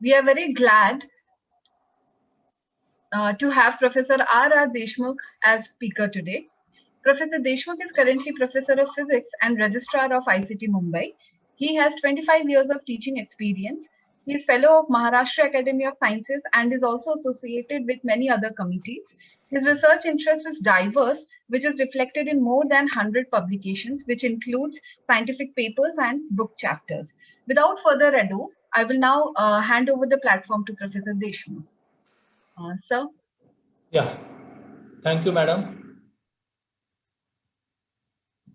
We are very glad to have Professor R. Deshmukh as speaker today. Professor Deshmukh is currently Professor of Physics and Registrar of ICT Mumbai. He has 25 years of teaching experience. He is Fellow of Maharashtra Academy of Sciences and is also associated with many other committees. His research interest is diverse, which is reflected in more than 100 publications, which includes scientific papers and book chapters. Without further ado, I will now hand over the platform to Professor Deshmukh. Sir? Yeah, thank you, madam.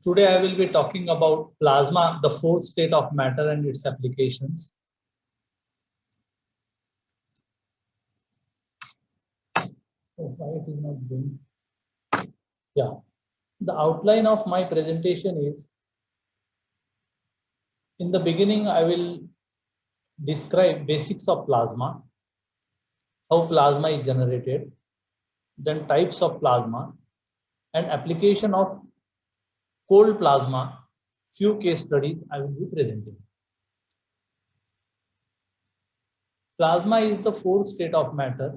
Today I will be talking about plasma, the fourth state of matter and its applications. Oh, why it is not going? Yeah, the outline of my presentation is, in the beginning I will describe basics of plasma, how plasma is generated, then types of plasma, and application of cold plasma. Few case studies I will be presenting. Plasma is the fourth state of matter.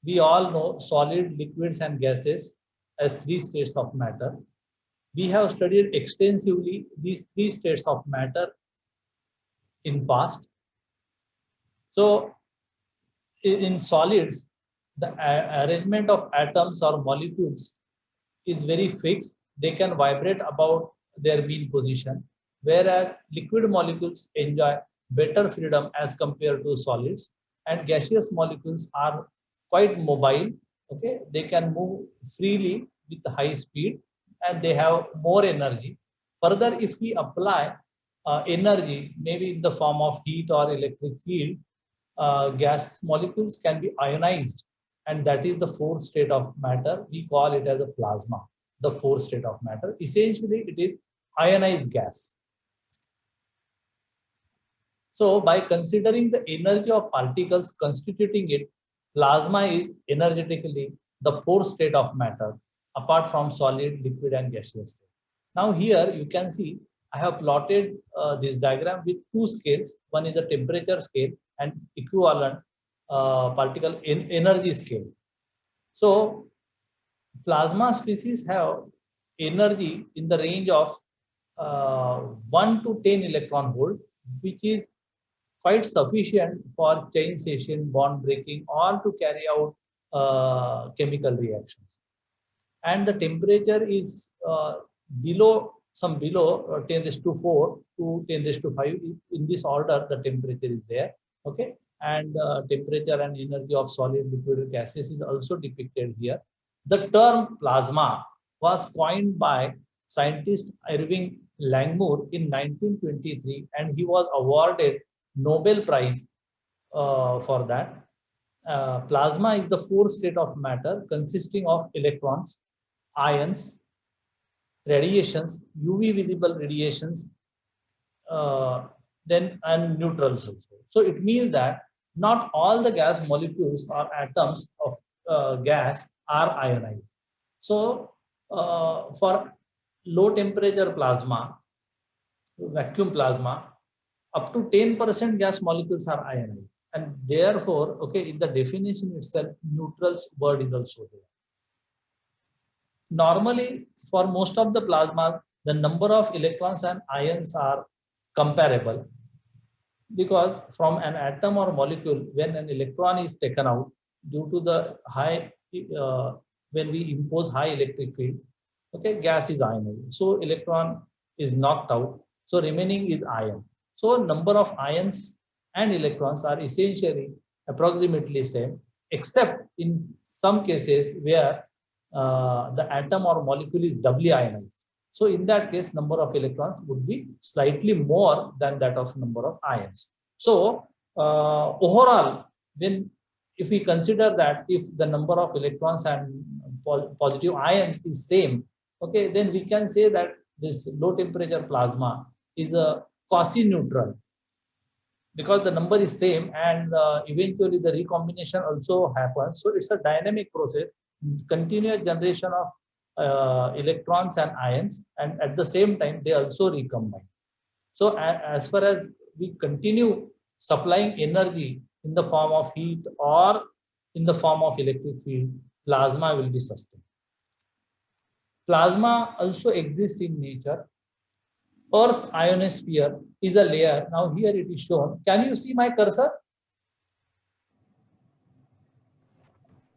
We all know solid, liquids, and gases as three states of matter. We have studied extensively these three states of matter in past. So in solids, the arrangement of atoms or molecules is very fixed. They can vibrate about their mean position, whereas liquid molecules enjoy better freedom as compared to solids, and gaseous molecules are quite mobile. Okay, they can move freely with high speed and they have more energy. Further, if we apply energy, maybe in the form of heat or electric field, gas molecules can be ionized, and that is the fourth state of matter. We call it as a plasma, the fourth state of matter. Essentially, it is ionized gas. So by considering the energy of particles constituting it, plasma is energetically the fourth state of matter, apart from solid, liquid, and gaseous state. Now here you can see I have plotted this diagram with two scales. One is the temperature scale and equivalent particle in energy scale. So plasma species have energy in the range of 1 to 10 electron volt, which is quite sufficient for chain session, bond breaking, or to carry out chemical reactions. And the temperature is below 10 raised to 4 to 10 raised to 5. In this order, the temperature is there. Okay, and temperature and energy of solid, liquid, gases is also depicted here. The term plasma was coined by scientist Irving Langmuir in 1923, and he was awarded Nobel Prize for that. Plasma is the fourth state of matter consisting of electrons, ions, radiations, UV visible radiations, then and neutrals also. So it means that not all the gas molecules or atoms of gas are ionized. So for low temperature plasma, vacuum plasma, up to 10% gas molecules are ionized. And therefore, okay, in the definition itself, neutrals word is also there. Normally, for most of the plasma, the number of electrons and ions are comparable, because from an atom or molecule, when an electron is taken out due to the high, when we impose high electric field, okay, gas is ionized. So electron is knocked out. So remaining is ion. So number of ions and electrons are essentially approximately same, except in some cases where the atom or molecule is doubly ionized. So in that case, number of electrons would be slightly more than that of number of ions. So overall, when if we consider that if the number of electrons and positive ions is same, okay, then we can say that this low temperature plasma is a quasi-neutral, because the number is same and eventually the recombination also happens. So it's a dynamic process, continuous generation of electrons and ions, and at the same time they also recombine. So as far as we continue supplying energy in the form of heat or in the form of electric field, plasma will be sustained. Plasma also exists in nature. Earth's ionosphere is a layer. Now here it is shown. Can you see my cursor?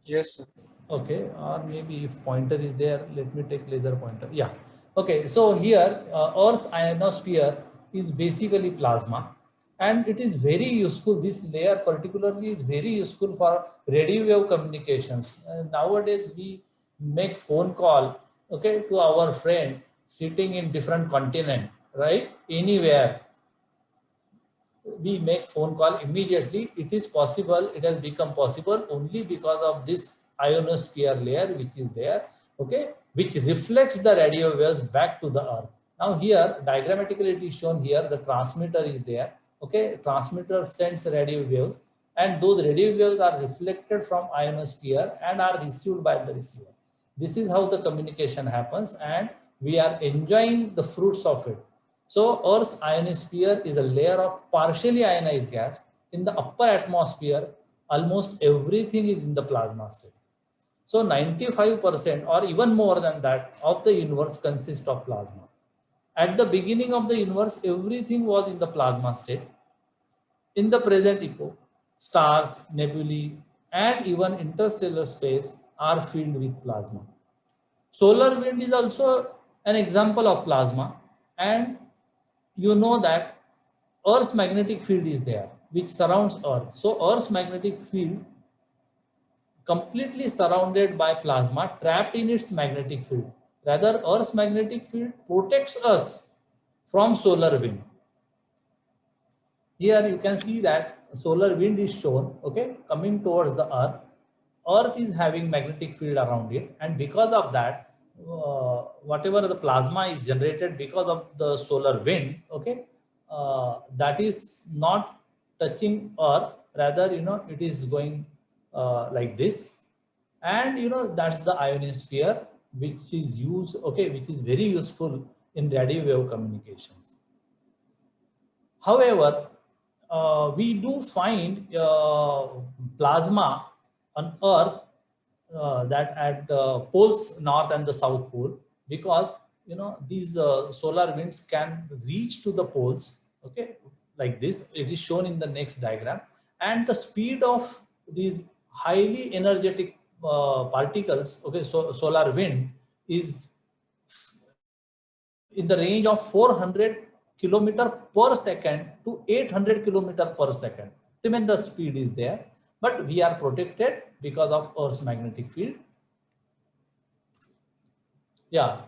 Yes, sir. Okay, or maybe if pointer is there, let me take laser pointer. Yeah. Okay, so here Earth's ionosphere is basically plasma, and it is very useful. This layer particularly is very useful for radio wave communications. Nowadays we make phone call, okay, to our friend sitting in different continent, right? Anywhere we make phone call immediately. It is possible, it has become possible only because of this ionosphere layer which is there, okay, which reflects the radio waves back to the earth. Now here diagrammatically it is shown here, the transmitter is there, okay, transmitter sends radio waves and those radio waves are reflected from ionosphere and are received by the receiver. This is how the communication happens and we are enjoying the fruits of it. So Earth's ionosphere is a layer of partially ionized gas. In the upper atmosphere, almost everything is in the plasma state. So 95% or even more than that of the universe consists of plasma. At the beginning of the universe, everything was in the plasma state. In the present epoch, stars, nebulae, and even interstellar space are filled with plasma. Solar wind is also an example of plasma, and you know that Earth's magnetic field is there, which surrounds Earth. So Earth's magnetic field completely surrounded by plasma, trapped in its magnetic field. Rather, Earth's magnetic field protects us from solar wind. Here you can see that solar wind is shown, okay, coming towards the Earth. Earth is having magnetic field around it, and because of that, whatever the plasma is generated because of the solar wind, okay, that is not touching Earth. Rather, it is going like this, and that's the ionosphere which is used, okay, which is very useful in radio wave communications. However, we do find plasma on Earth that at poles north and the south pole, because these solar winds can reach to the poles, okay, like this. It is shown in the next diagram, and the speed of these highly energetic particles, okay, so solar wind is in the range of 400 kilometer per second to 800 kilometer per second. Tremendous speed is there, but we are protected because of Earth's magnetic field. Yeah,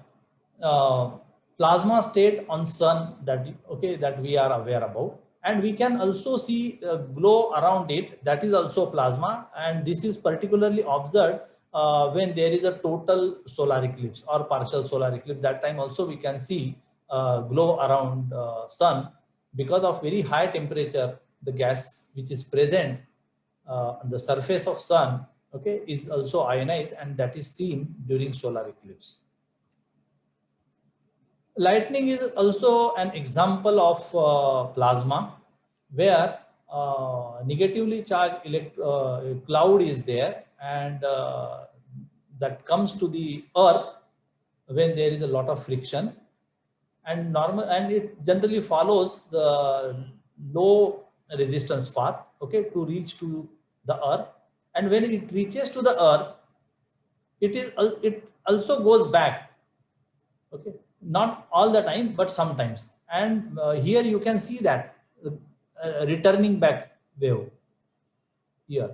plasma state on sun, that we are aware about, and we can also see glow around it, that is also plasma, and this is particularly observed when there is a total solar eclipse or partial solar eclipse. That time also we can see glow around sun because of very high temperature. The gas which is present on the surface of sun, okay, is also ionized, and that is seen during solar eclipse. Lightning is also an example of plasma, where negatively charged cloud is there, and that comes to the earth when there is a lot of friction, and it generally follows the low resistance path, okay, to reach to the earth. And when it reaches to the earth, it also goes back, okay, not all the time but sometimes. And here you can see that returning back wave here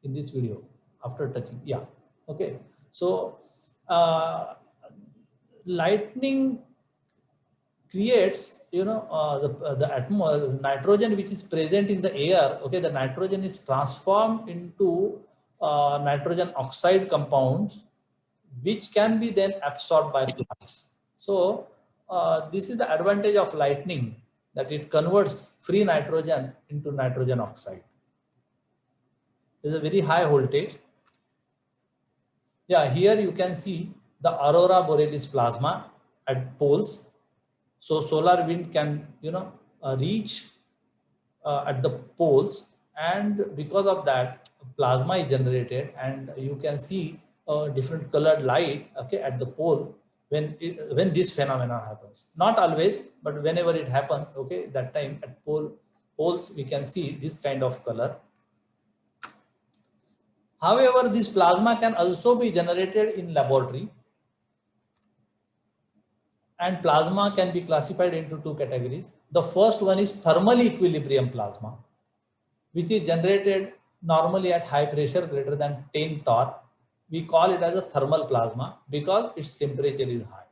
in this video after touching. Yeah, okay. So lightning creates, the nitrogen which is present in the air, okay, the nitrogen is transformed into nitrogen oxide compounds, which can be then absorbed by plants. So this is the advantage of lightning, that it converts free nitrogen into nitrogen oxide. There is a very high voltage. Yeah, here you can see the aurora borealis plasma at poles. So solar wind can reach at the poles, and because of that plasma is generated, and you can see a different colored light, okay, at the pole when this phenomenon happens. Not always, but whenever it happens, okay, that time at poles we can see this kind of color. However, this plasma can also be generated in laboratory, and plasma can be classified into two categories. The first one is thermal equilibrium plasma, which is generated normally at high pressure greater than 10 torr. We call it as a thermal plasma because its temperature is high.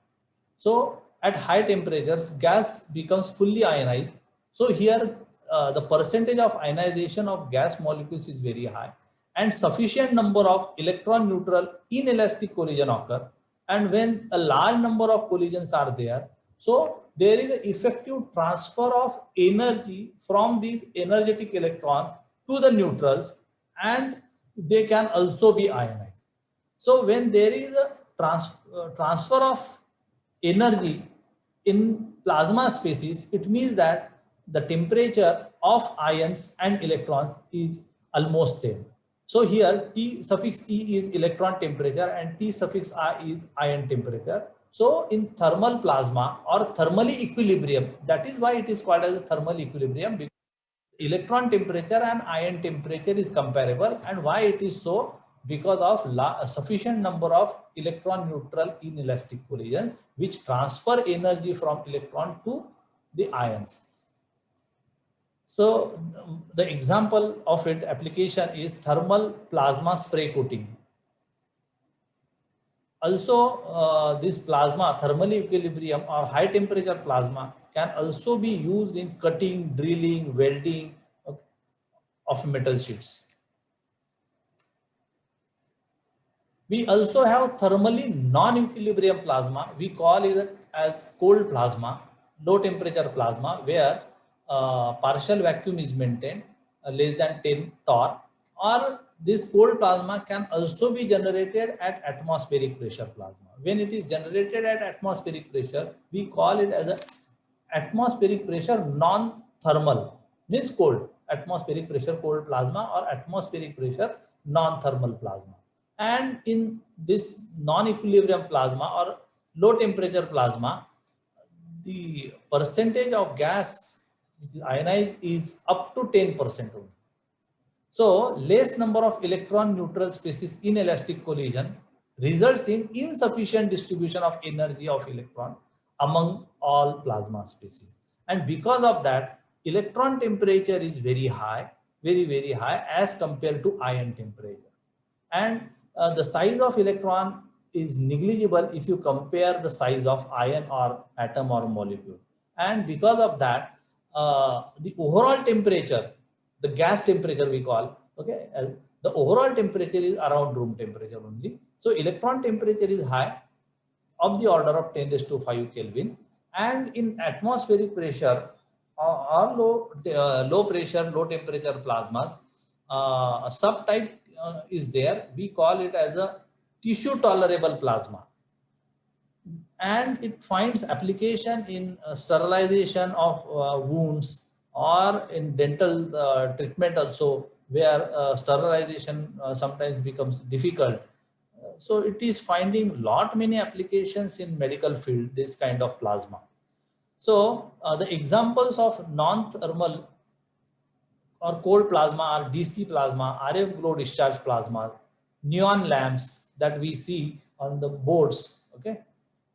So at high temperatures, gas becomes fully ionized. So here the percentage of ionization of gas molecules is very high, and sufficient number of electron neutral inelastic collision occur. And when a large number of collisions are there, so there is an effective transfer of energy from these energetic electrons to the neutrals, and they can also be ionized. So when there is a transfer of energy in plasma species, it means that the temperature of ions and electrons is almost same. So here T suffix E is electron temperature and T suffix I is ion temperature. So in thermal plasma or thermally equilibrium, that is why it is called as a thermal equilibrium, because electron temperature and ion temperature is comparable. And why it is so? Because of sufficient number of electron neutral inelastic collisions which transfer energy from electron to the ions. So the example of it application is thermal plasma spray coating. Also, this plasma, thermal equilibrium or high temperature plasma, can also be used in cutting, drilling, welding of metal sheets. We also have thermally non-equilibrium plasma. We call it as cold plasma, low temperature plasma, where partial vacuum is maintained less than 10 torr, or this cold plasma can also be generated at atmospheric pressure plasma. When it is generated at atmospheric pressure, we call it as a atmospheric pressure non-thermal, means cold, atmospheric pressure cold plasma or atmospheric pressure non-thermal plasma. And in this non-equilibrium plasma or low temperature plasma, the percentage of gas which is ionized is up to 10% only. So less number of electron neutral species inelastic collision results in insufficient distribution of energy of electron among all plasma species. And because of that, electron temperature is very high, very high as compared to ion temperature. And the size of electron is negligible if you compare the size of ion or atom or molecule. And because of that, the overall temperature, the gas temperature we call, okay, as the overall temperature is around room temperature only. So electron temperature is high, of the order of 10 raised to 5 Kelvin, and in atmospheric pressure or low pressure, low temperature plasmas, subtype is there. We call it as a tissue tolerable plasma, and it finds application in sterilization of wounds or in dental treatment also, where sterilization sometimes becomes difficult. So it is finding many applications in medical field, this kind of plasma. So the examples of non-thermal or cold plasma are DC plasma, RF glow discharge plasma, neon lamps that we see on the boards, okay,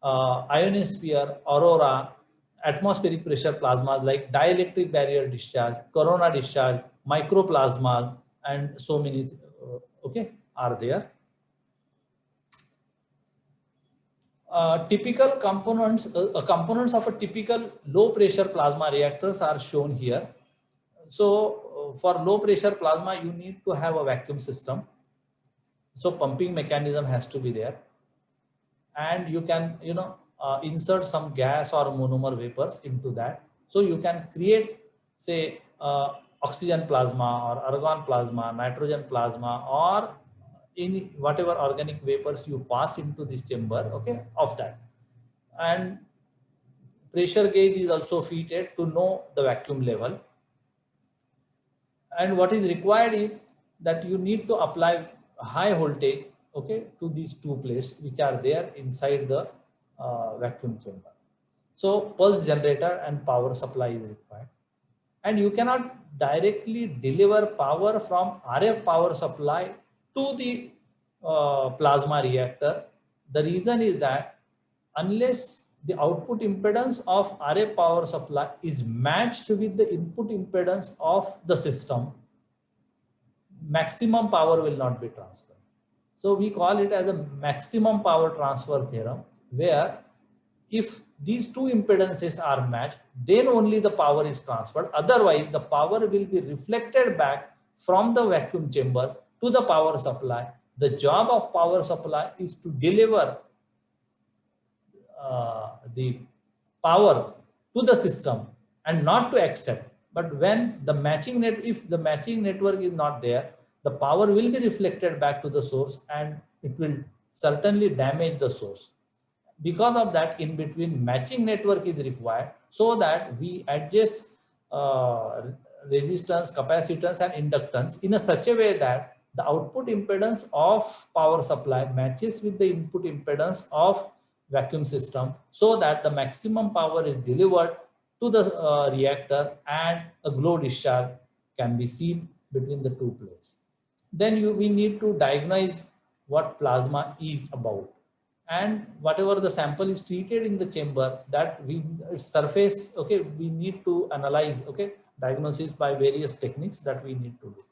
ionosphere, aurora, atmospheric pressure plasmas like dielectric barrier discharge, corona discharge, microplasmas, and so many okay, are there. Typical components, components of a typical low pressure plasma reactors are shown here. So for low pressure plasma, you need to have a vacuum system. So pumping mechanism has to be there, and you can, insert some gas or monomer vapors into that. So you can create, say, oxygen plasma or argon plasma, nitrogen plasma, or in whatever organic vapors you pass into this chamber, okay, of that. And pressure gauge is also fitted to know the vacuum level. And what is required is that you need to apply high voltage, okay, to these two plates which are there inside the vacuum chamber. So pulse generator and power supply is required. And you cannot directly deliver power from RF power supply to the plasma reactor. The reason is that unless the output impedance of RF power supply is matched with the input impedance of the system, maximum power will not be transferred. So we call it as a maximum power transfer theorem, where if these two impedances are matched, then only the power is transferred. Otherwise, the power will be reflected back from the vacuum chamber to the power supply. The job of power supply is to deliver the power to the system and not to accept. But when the matching if the matching network is not there, the power will be reflected back to the source and it will certainly damage the source. Because of that, in between matching network is required so that we adjust resistance, capacitance and inductance in such a way that the output impedance of power supply matches with the input impedance of vacuum system, so that the maximum power is delivered to the reactor and a glow discharge can be seen between the two plates. Then we need to diagnose what plasma is about. And whatever the sample is treated in the chamber, that surface, okay, we need to analyze, okay, diagnosis by various techniques that we need to do.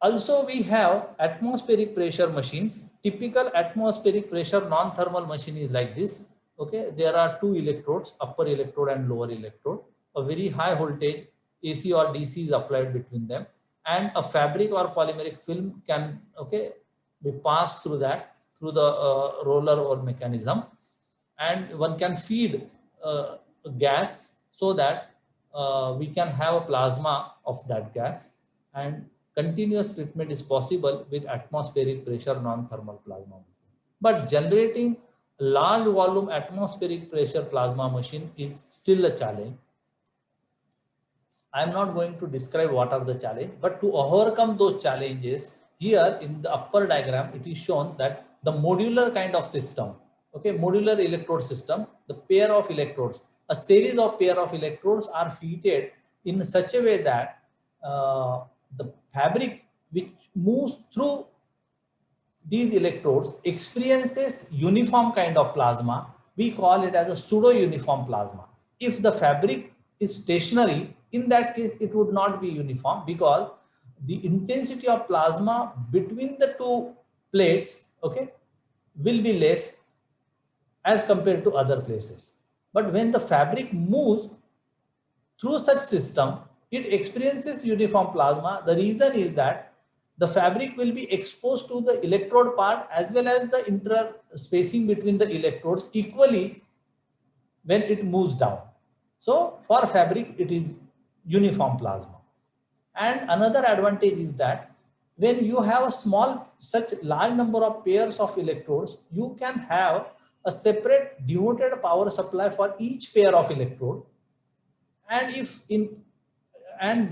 Also, we have atmospheric pressure machines. Typical atmospheric pressure non-thermal machine is like this. Okay, there are two electrodes, upper electrode and lower electrode. A very high voltage AC or DC is applied between them, and a fabric or polymeric film can, okay, be passed through that, through the roller or mechanism, and one can feed gas so that we can have a plasma of that gas, and continuous treatment is possible with atmospheric pressure non-thermal plasma. But generating large volume atmospheric pressure plasma machine is still a challenge. I am not going to describe what are the challenges, but to overcome those challenges, here in the upper diagram, it is shown that the modular kind of system, okay, modular electrode system, the pair of electrodes, a series of pair of electrodes are fitted in such a way that the fabric which moves through these electrodes experiences uniform kind of plasma. We call it as a pseudo-uniform plasma. If the fabric is stationary, in that case, it would not be uniform, because the intensity of plasma between the two plates, okay, will be less as compared to other places. But when the fabric moves through such system, it experiences uniform plasma. The reason is that the fabric will be exposed to the electrode part as well as the interspacing between the electrodes equally when it moves down. So for fabric, it is uniform plasma. And another advantage is that when you have a such large number of pairs of electrodes, you can have a separate devoted power supply for each pair of electrode. And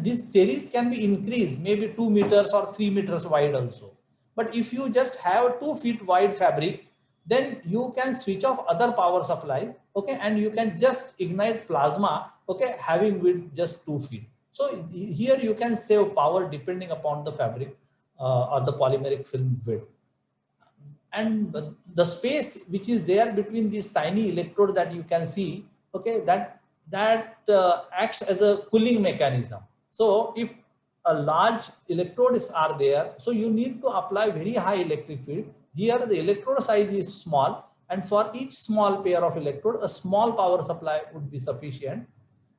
this series can be increased, maybe 2 meters or 3 meters wide also. But if you just have 2 feet wide fabric, then you can switch off other power supplies, okay, and you can just ignite plasma, okay, having width just 2 feet. So here you can save power depending upon the fabric or the polymeric film width. And the space which is there between these tiny electrodes that you can see, okay, that acts as a cooling mechanism. So if a large electrodes are there, so you need to apply very high electric field. Here the electrode size is small, and for each small pair of electrode, a small power supply would be sufficient,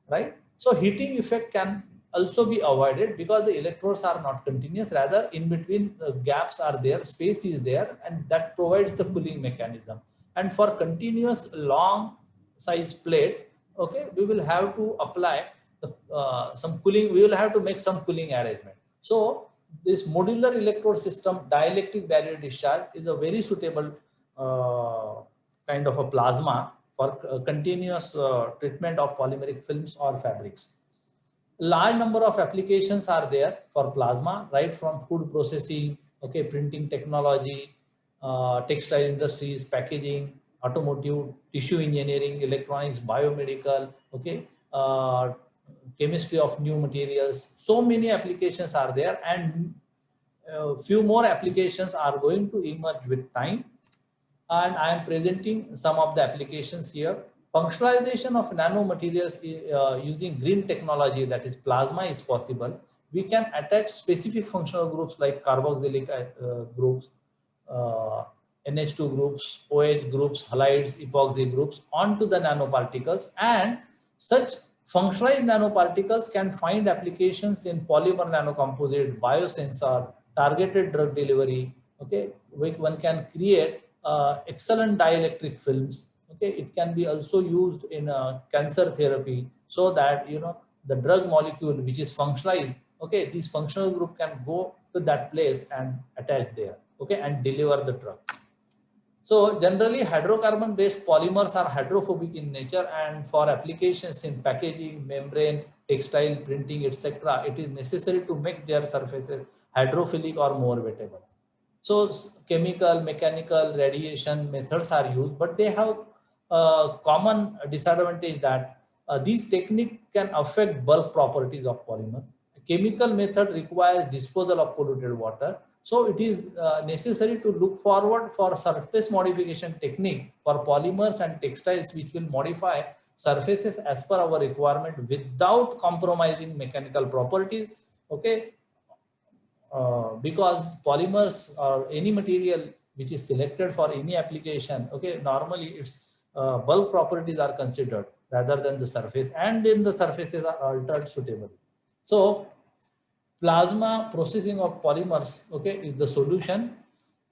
right? So heating effect can also be avoided because the electrodes are not continuous, rather in between the gaps are there, space is there, and that provides the cooling mechanism. And for continuous long size plates, okay, we will have to apply some cooling, we will have to make some cooling arrangement. So this modular electrode system dielectric barrier discharge is a very suitable kind of a plasma for continuous treatment of polymeric films or fabrics. Large number of applications are there for plasma, right from food processing, okay, printing technology, textile industries, packaging, automotive, tissue engineering, electronics, biomedical, okay, chemistry of new materials. So many applications are there, and few more applications are going to emerge with time. And I am presenting some of the applications here. Functionalization of nanomaterials using green technology, that is plasma, is possible. We can attach specific functional groups like carboxylic groups, NH2 groups, OH groups, halides, epoxy groups onto the nanoparticles, and such functionalized nanoparticles can find applications in polymer nanocomposite, biosensor, targeted drug delivery. Okay, one can create excellent dielectric films. Okay, it can be also used in cancer therapy, so that the drug molecule which is functionalized, okay, this functional group can go to that place and attach there, okay, and deliver the drug. So generally hydrocarbon based polymers are hydrophobic in nature, and for applications in packaging, membrane, textile, printing, etc., it is necessary to make their surfaces hydrophilic or more wettable. So chemical, mechanical, radiation methods are used, but they have a common disadvantage that these techniques can affect bulk properties of polymer. Chemical method requires disposal of polluted water. So it is necessary to look forward for surface modification technique for polymers and textiles, which will modify surfaces as per our requirement without compromising mechanical properties. Okay, because polymers or any material which is selected for any application, okay, normally its bulk properties are considered rather than the surface, and then the surfaces are altered suitably. So plasma processing of polymers, okay, is the solution,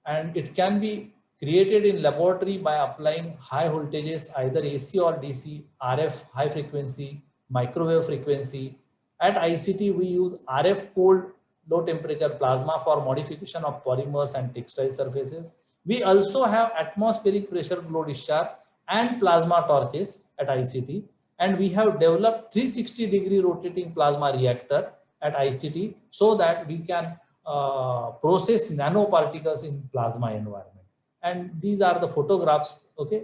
and it can be created in laboratory by applying high voltages, either AC or DC, RF high frequency, microwave frequency. At ICT, we use RF cold low temperature plasma for modification of polymers and textile surfaces. We also have atmospheric pressure glow discharge and plasma torches at ICT, and we have developed 360-degree rotating plasma reactor at ICT, so that we can process nanoparticles in plasma environment. And these are the photographs. Okay,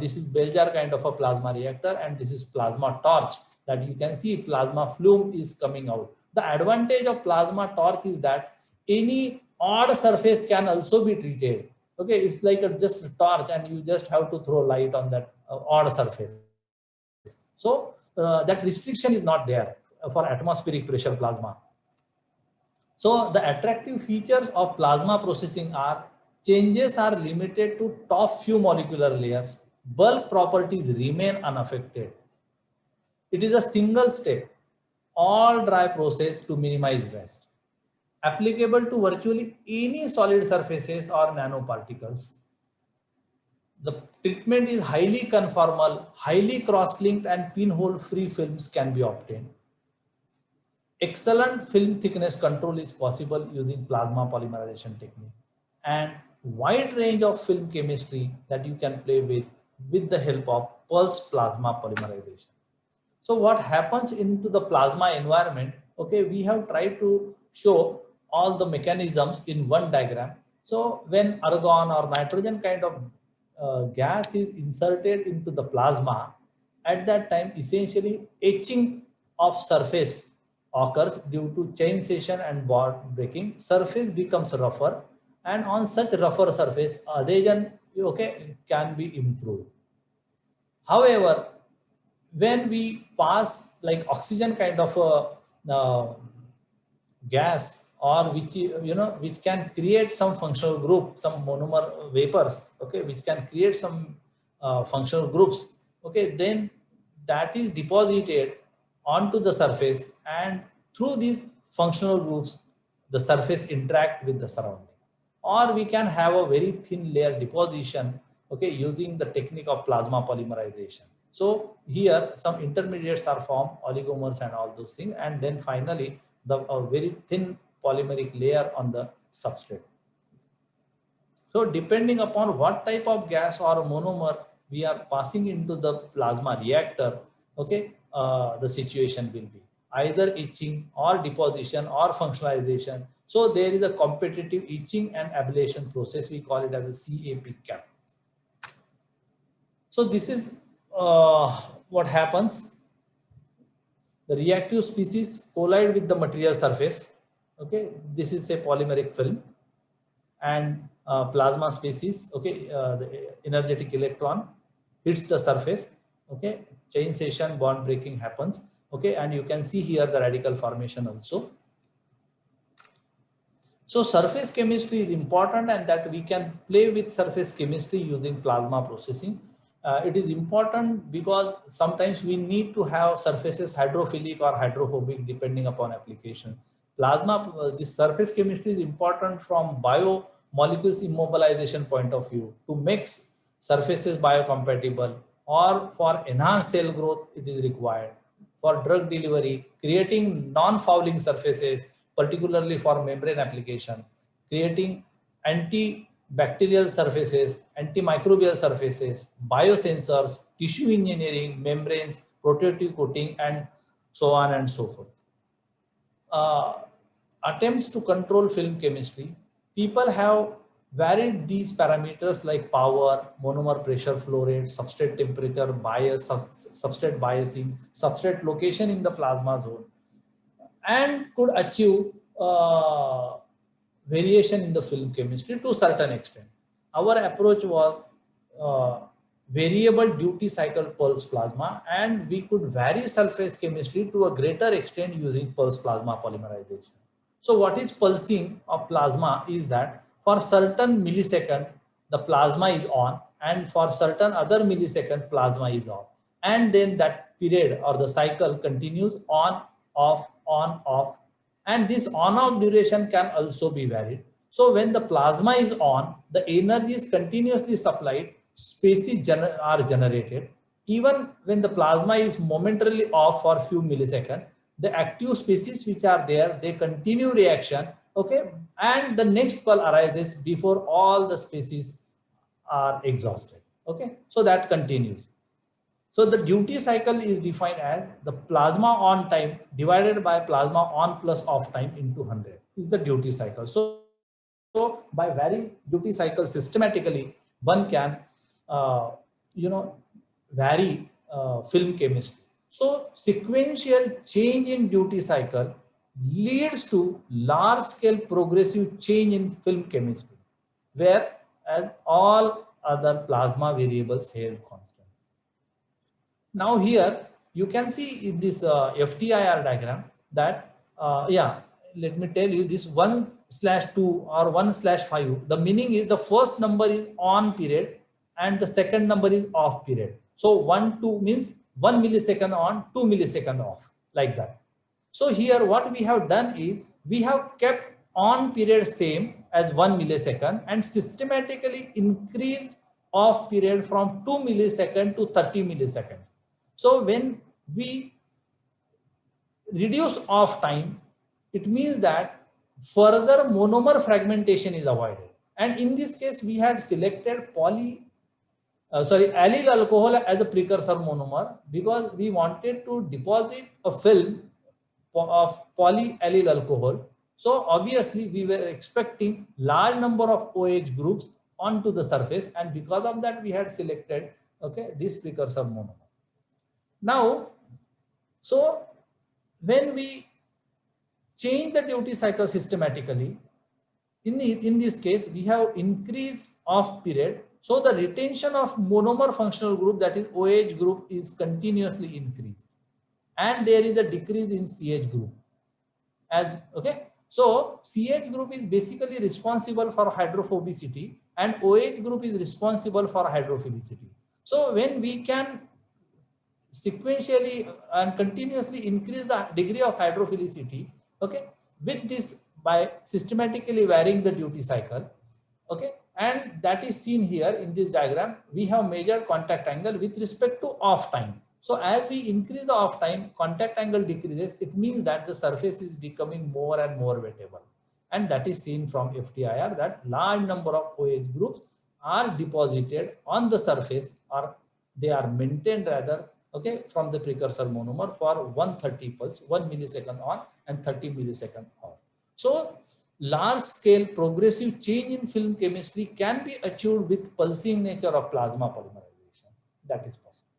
this is bell jar kind of a plasma reactor, and this is plasma torch, that you can see plasma flume is coming out. The advantage of plasma torch is that any odd surface can also be treated. Okay, it's like just a torch, and you just have to throw light on that odd surface. So that restriction is not there for atmospheric pressure plasma. So the attractive features of plasma processing are: changes are limited to top few molecular layers, bulk properties remain unaffected. It is a single step, all dry process to minimize waste, applicable to virtually any solid surfaces or nanoparticles. The treatment is highly conformal, highly cross-linked, and pinhole-free films can be obtained. Excellent film thickness control is possible using plasma polymerization technique, and wide range of film chemistry that you can play with the help of pulsed plasma polymerization. So what happens into the plasma environment? Okay, we have tried to show all the mechanisms in one diagram. So when argon or nitrogen kind of gas is inserted into the plasma, at that time essentially etching of surface occurs due to chain session and bond breaking. Surface becomes rougher, and on such rougher surface adhesion, okay, can be improved. However, when we pass like oxygen kind of a gas, or which can create some functional group, some monomer vapors, okay, which can create some functional groups, okay, then that is deposited onto the surface, and through these functional groups the surface interact with the surrounding. Or we can have a very thin layer deposition, okay, using the technique of plasma polymerization. So here some intermediates are formed, oligomers and all those things, and then finally the very thin polymeric layer on the substrate. So depending upon what type of gas or monomer we are passing into the plasma reactor, okay, the situation will be. either etching or deposition or functionalization. So there is a competitive etching and ablation process. We call it as a CAP. So this is what happens. The reactive species collide with the material surface. Okay, this is a polymeric film, and plasma species. Okay, the energetic electron hits the surface. Okay, chain session bond breaking happens. Okay, and you can see here the radical formation also. So surface chemistry is important, and that we can play with surface chemistry using plasma processing. It is important because sometimes we need to have surfaces hydrophilic or hydrophobic depending upon application. Plasma, this surface chemistry is important from biomolecules immobilization point of view to make surfaces biocompatible, or for enhanced cell growth it is required. For drug delivery, creating non-fouling surfaces, particularly for membrane application, creating antibacterial surfaces, antimicrobial surfaces, biosensors, tissue engineering, membranes, protective coating, and so on and so forth. Attempts to control film chemistry, people have varied these parameters like power, monomer pressure flow rate, substrate temperature, bias, substrate biasing, substrate location in the plasma zone, and could achieve variation in the film chemistry to a certain extent. Our approach was variable duty cycle pulse plasma, and we could vary surface chemistry to a greater extent using pulse plasma polymerization. So what is pulsing of plasma is that for certain millisecond, the plasma is on, and for certain other millisecond, plasma is off. And then that period or the cycle continues on, off, on, off. And this on-off duration can also be varied. So when the plasma is on, the energy is continuously supplied, species are generated. Even when the plasma is momentarily off for a few milliseconds, the active species which are there, they continue reaction, okay, and the next pulse arises before all the species are exhausted, okay. So that continues. So the duty cycle is defined as the plasma on time divided by plasma on plus off time into 100 is the duty cycle. So by varying duty cycle systematically, one can vary film chemistry. So sequential change in duty cycle leads to large scale progressive change in film chemistry, whereas all other plasma variables held constant. Now here you can see in this FTIR diagram that let me tell you this 1/2 or 1/5. The meaning is the first number is on period and the second number is off period. So 1, 2 means 1 millisecond on, 2 millisecond off, like that. So here what we have done is we have kept on period same as 1 millisecond and systematically increased off period from 2 millisecond to 30 milliseconds. So when we reduce off time, it means that further monomer fragmentation is avoided. And in this case, we had selected allyl alcohol as a precursor monomer because we wanted to deposit a film of polyallyl alcohol. So obviously we were expecting large number of OH groups onto the surface, and because of that we had selected this precursor monomer. Now, so when we change the duty cycle systematically, in this case we have increased off period. So the retention of monomer functional group, that is OH group, is continuously increased, and there is a decrease in CH group. So CH group is basically responsible for hydrophobicity and OH group is responsible for hydrophilicity. So when we can sequentially and continuously increase the degree of hydrophilicity, with this by systematically varying the duty cycle, and that is seen here in this diagram. We have measured contact angle with respect to off time. So as we increase the off time, contact angle decreases. It means that the surface is becoming more and more wettable, and that is seen from FTIR that large number of OH groups are deposited on the surface, or they are maintained rather, okay, from the precursor monomer for 130 pulse, 1 millisecond on and 30 millisecond off. So large scale progressive change in film chemistry can be achieved with pulsing nature of plasma polymerization. That is possible.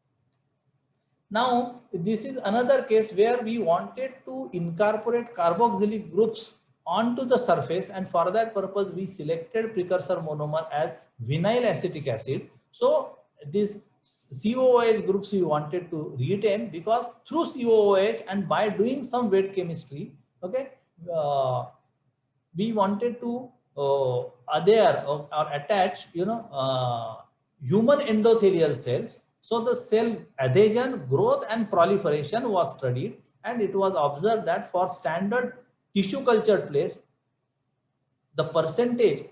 Now, this is another case where we wanted to incorporate carboxylic groups onto the surface, and for that purpose we selected precursor monomer as vinyl acetic acid. So these COOH groups we wanted to retain, because through COOH and by doing some wet chemistry, okay, we wanted to adhere or attach, human endothelial cells. So the cell adhesion, growth and proliferation was studied, and it was observed that for standard tissue cultured plates, the percentage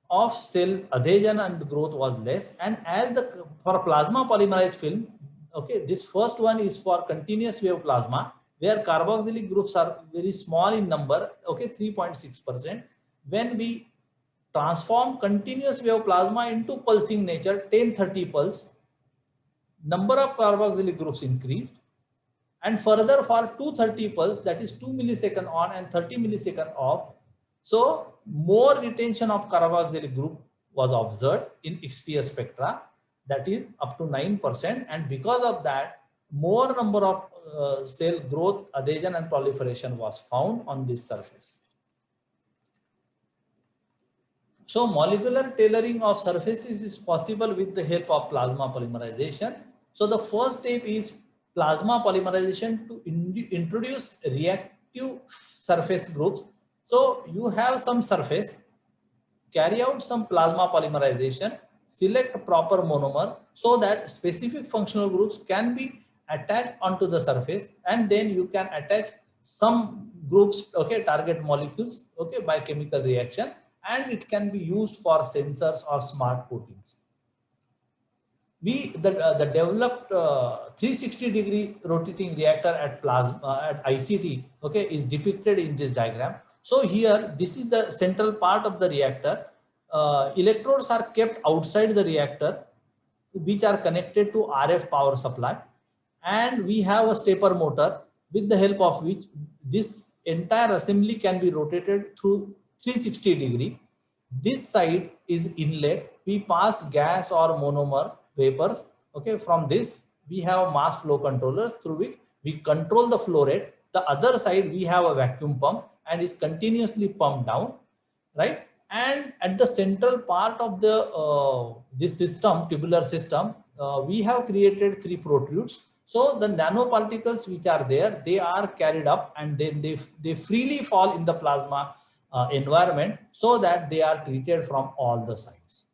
of cell adhesion and growth was less. And as for plasma polymerized film, okay, this first one is for continuous wave plasma, where carboxylic groups are very small in number, okay, 3.6%. When we transform continuous wave plasma into pulsing nature, 10-30 pulse, number of carboxylic groups increased. And further for 230 pulse, that is 2 millisecond on and 30 millisecond off, so more retention of carboxylic group was observed in XPS spectra, that is up to 9%, and because of that, more number of cell growth, adhesion and proliferation was found on this surface. So molecular tailoring of surfaces is possible with the help of plasma polymerization. So the first step is plasma polymerization to introduce reactive surface groups. So you have some surface, carry out some plasma polymerization, select a proper monomer so that specific functional groups can be attached onto the surface, and then you can attach some groups, okay, target molecules, okay, by chemical reaction, and it can be used for sensors or smart coatings. The developed 360-degree rotating reactor at ICT, okay, is depicted in this diagram. So here, this is the central part of the reactor. Electrodes are kept outside the reactor, which are connected to RF power supply, and we have a stepper motor with the help of which this entire assembly can be rotated through 360-degree. This side is inlet. We pass gas or monomer vapors. Okay, from this we have mass flow controllers through which we control the flow rate. The other side we have a vacuum pump and is continuously pumped down, right? And at the central part of the this system, tubular system, we have created 3 protrudes. So the nanoparticles which are there, they are carried up and then they freely fall in the plasma environment, so that they are treated from all the sides.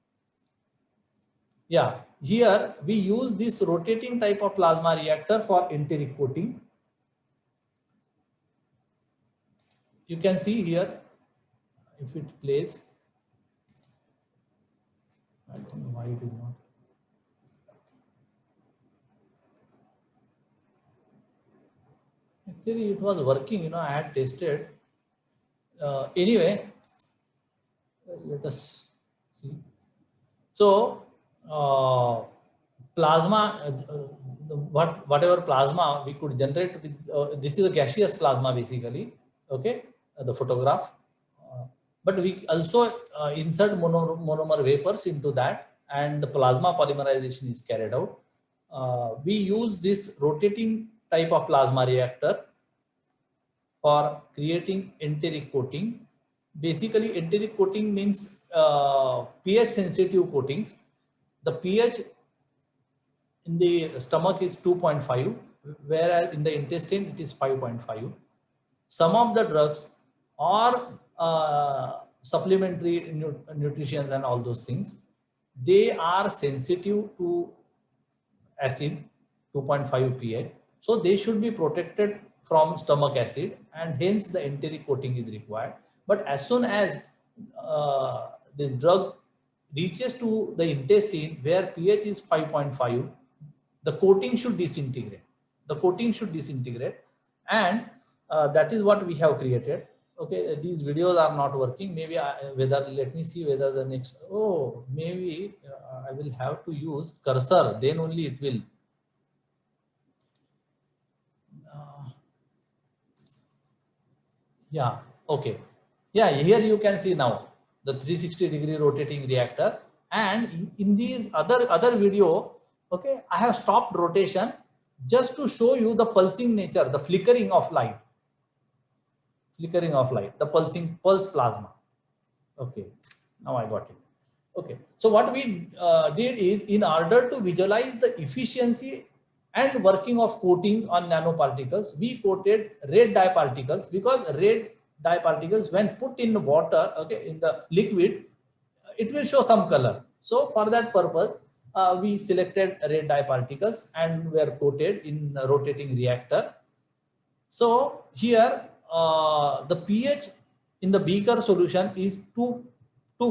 Yeah, here we use this rotating type of plasma reactor for enteric coating. You can see here, if it plays, I don't know why it is not. Actually, it was working, I had tested. Anyway, let us see. So, plasma, whatever plasma we could generate with, this is a gaseous plasma basically, okay, the photograph. But we also insert monomer vapors into that, and the plasma polymerization is carried out. We use this rotating type of plasma reactor for creating enteric coating. Basically, enteric coating means pH sensitive coatings. The pH in the stomach is 2.5, whereas in the intestine it is 5.5. Some of the drugs or supplementary nutrition and all those things, they are sensitive to acid, 2.5 pH. So they should be protected from stomach acid, and hence the enteric coating is required. But as soon as this drug reaches to the intestine where pH is 5.5, the coating should disintegrate. The coating should disintegrate, and that is what we have created. Okay, these videos are not working. Maybe let me see whether the next, maybe I will have to use cursor, then only it will. Yeah, okay. Yeah, here you can see now the 360-degree rotating reactor. And in these other video, okay, I have stopped rotation just to show you the pulsing nature, the flickering of light, the pulse plasma. Okay, now I got it. Okay, so what we did is, in order to visualize the efficiency and working of coatings on nanoparticles, we coated red dye particles, because red dye particles, when put in water, okay, in the liquid, it will show some color. So for that purpose, we selected red dye particles and were coated in a rotating reactor. So here the pH in the beaker solution is 2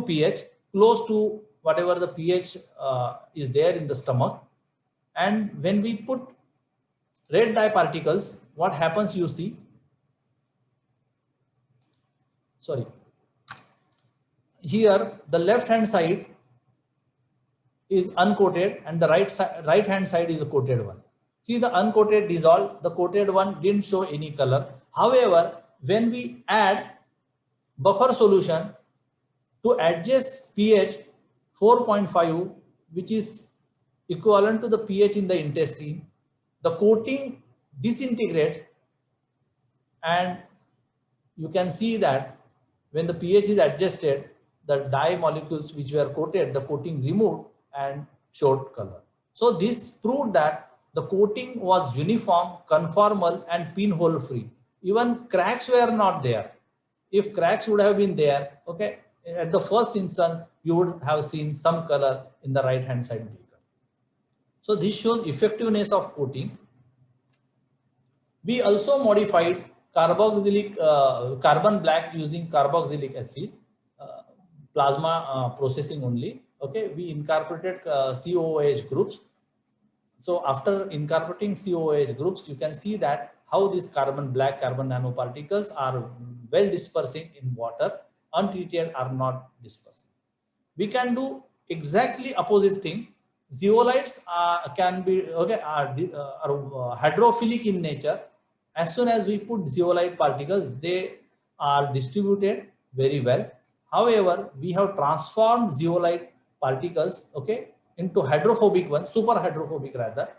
pH, close to whatever the pH is there in the stomach. And when we put red dye particles, what happens, you see, sorry, here the left hand side is uncoated and the right hand side is a coated one. See, the uncoated dissolved, the coated one didn't show any color. However, when we add buffer solution to adjust pH 4.5, which is equivalent to the pH in the intestine, the coating disintegrates, and you can see that when the pH is adjusted, the dye molecules which were coated, the coating removed and showed color. So this proved that the coating was uniform, conformal and pinhole free. Even cracks were not there. If cracks would have been there, okay, at the first instant, you would have seen some color in the right hand side beaker. So this shows effectiveness of coating. We also modified carbon black using carboxylic acid, plasma processing only. Okay, we incorporated COOH groups. So after incorporating COOH groups, you can see that how these carbon nanoparticles are well dispersing in water, untreated are not dispersing. We can do exactly opposite thing. Zeolites can be, okay, are hydrophilic in nature. As soon as we put zeolite particles, they are distributed very well. However, we have transformed zeolite particles, okay, into hydrophobic ones, super hydrophobic rather.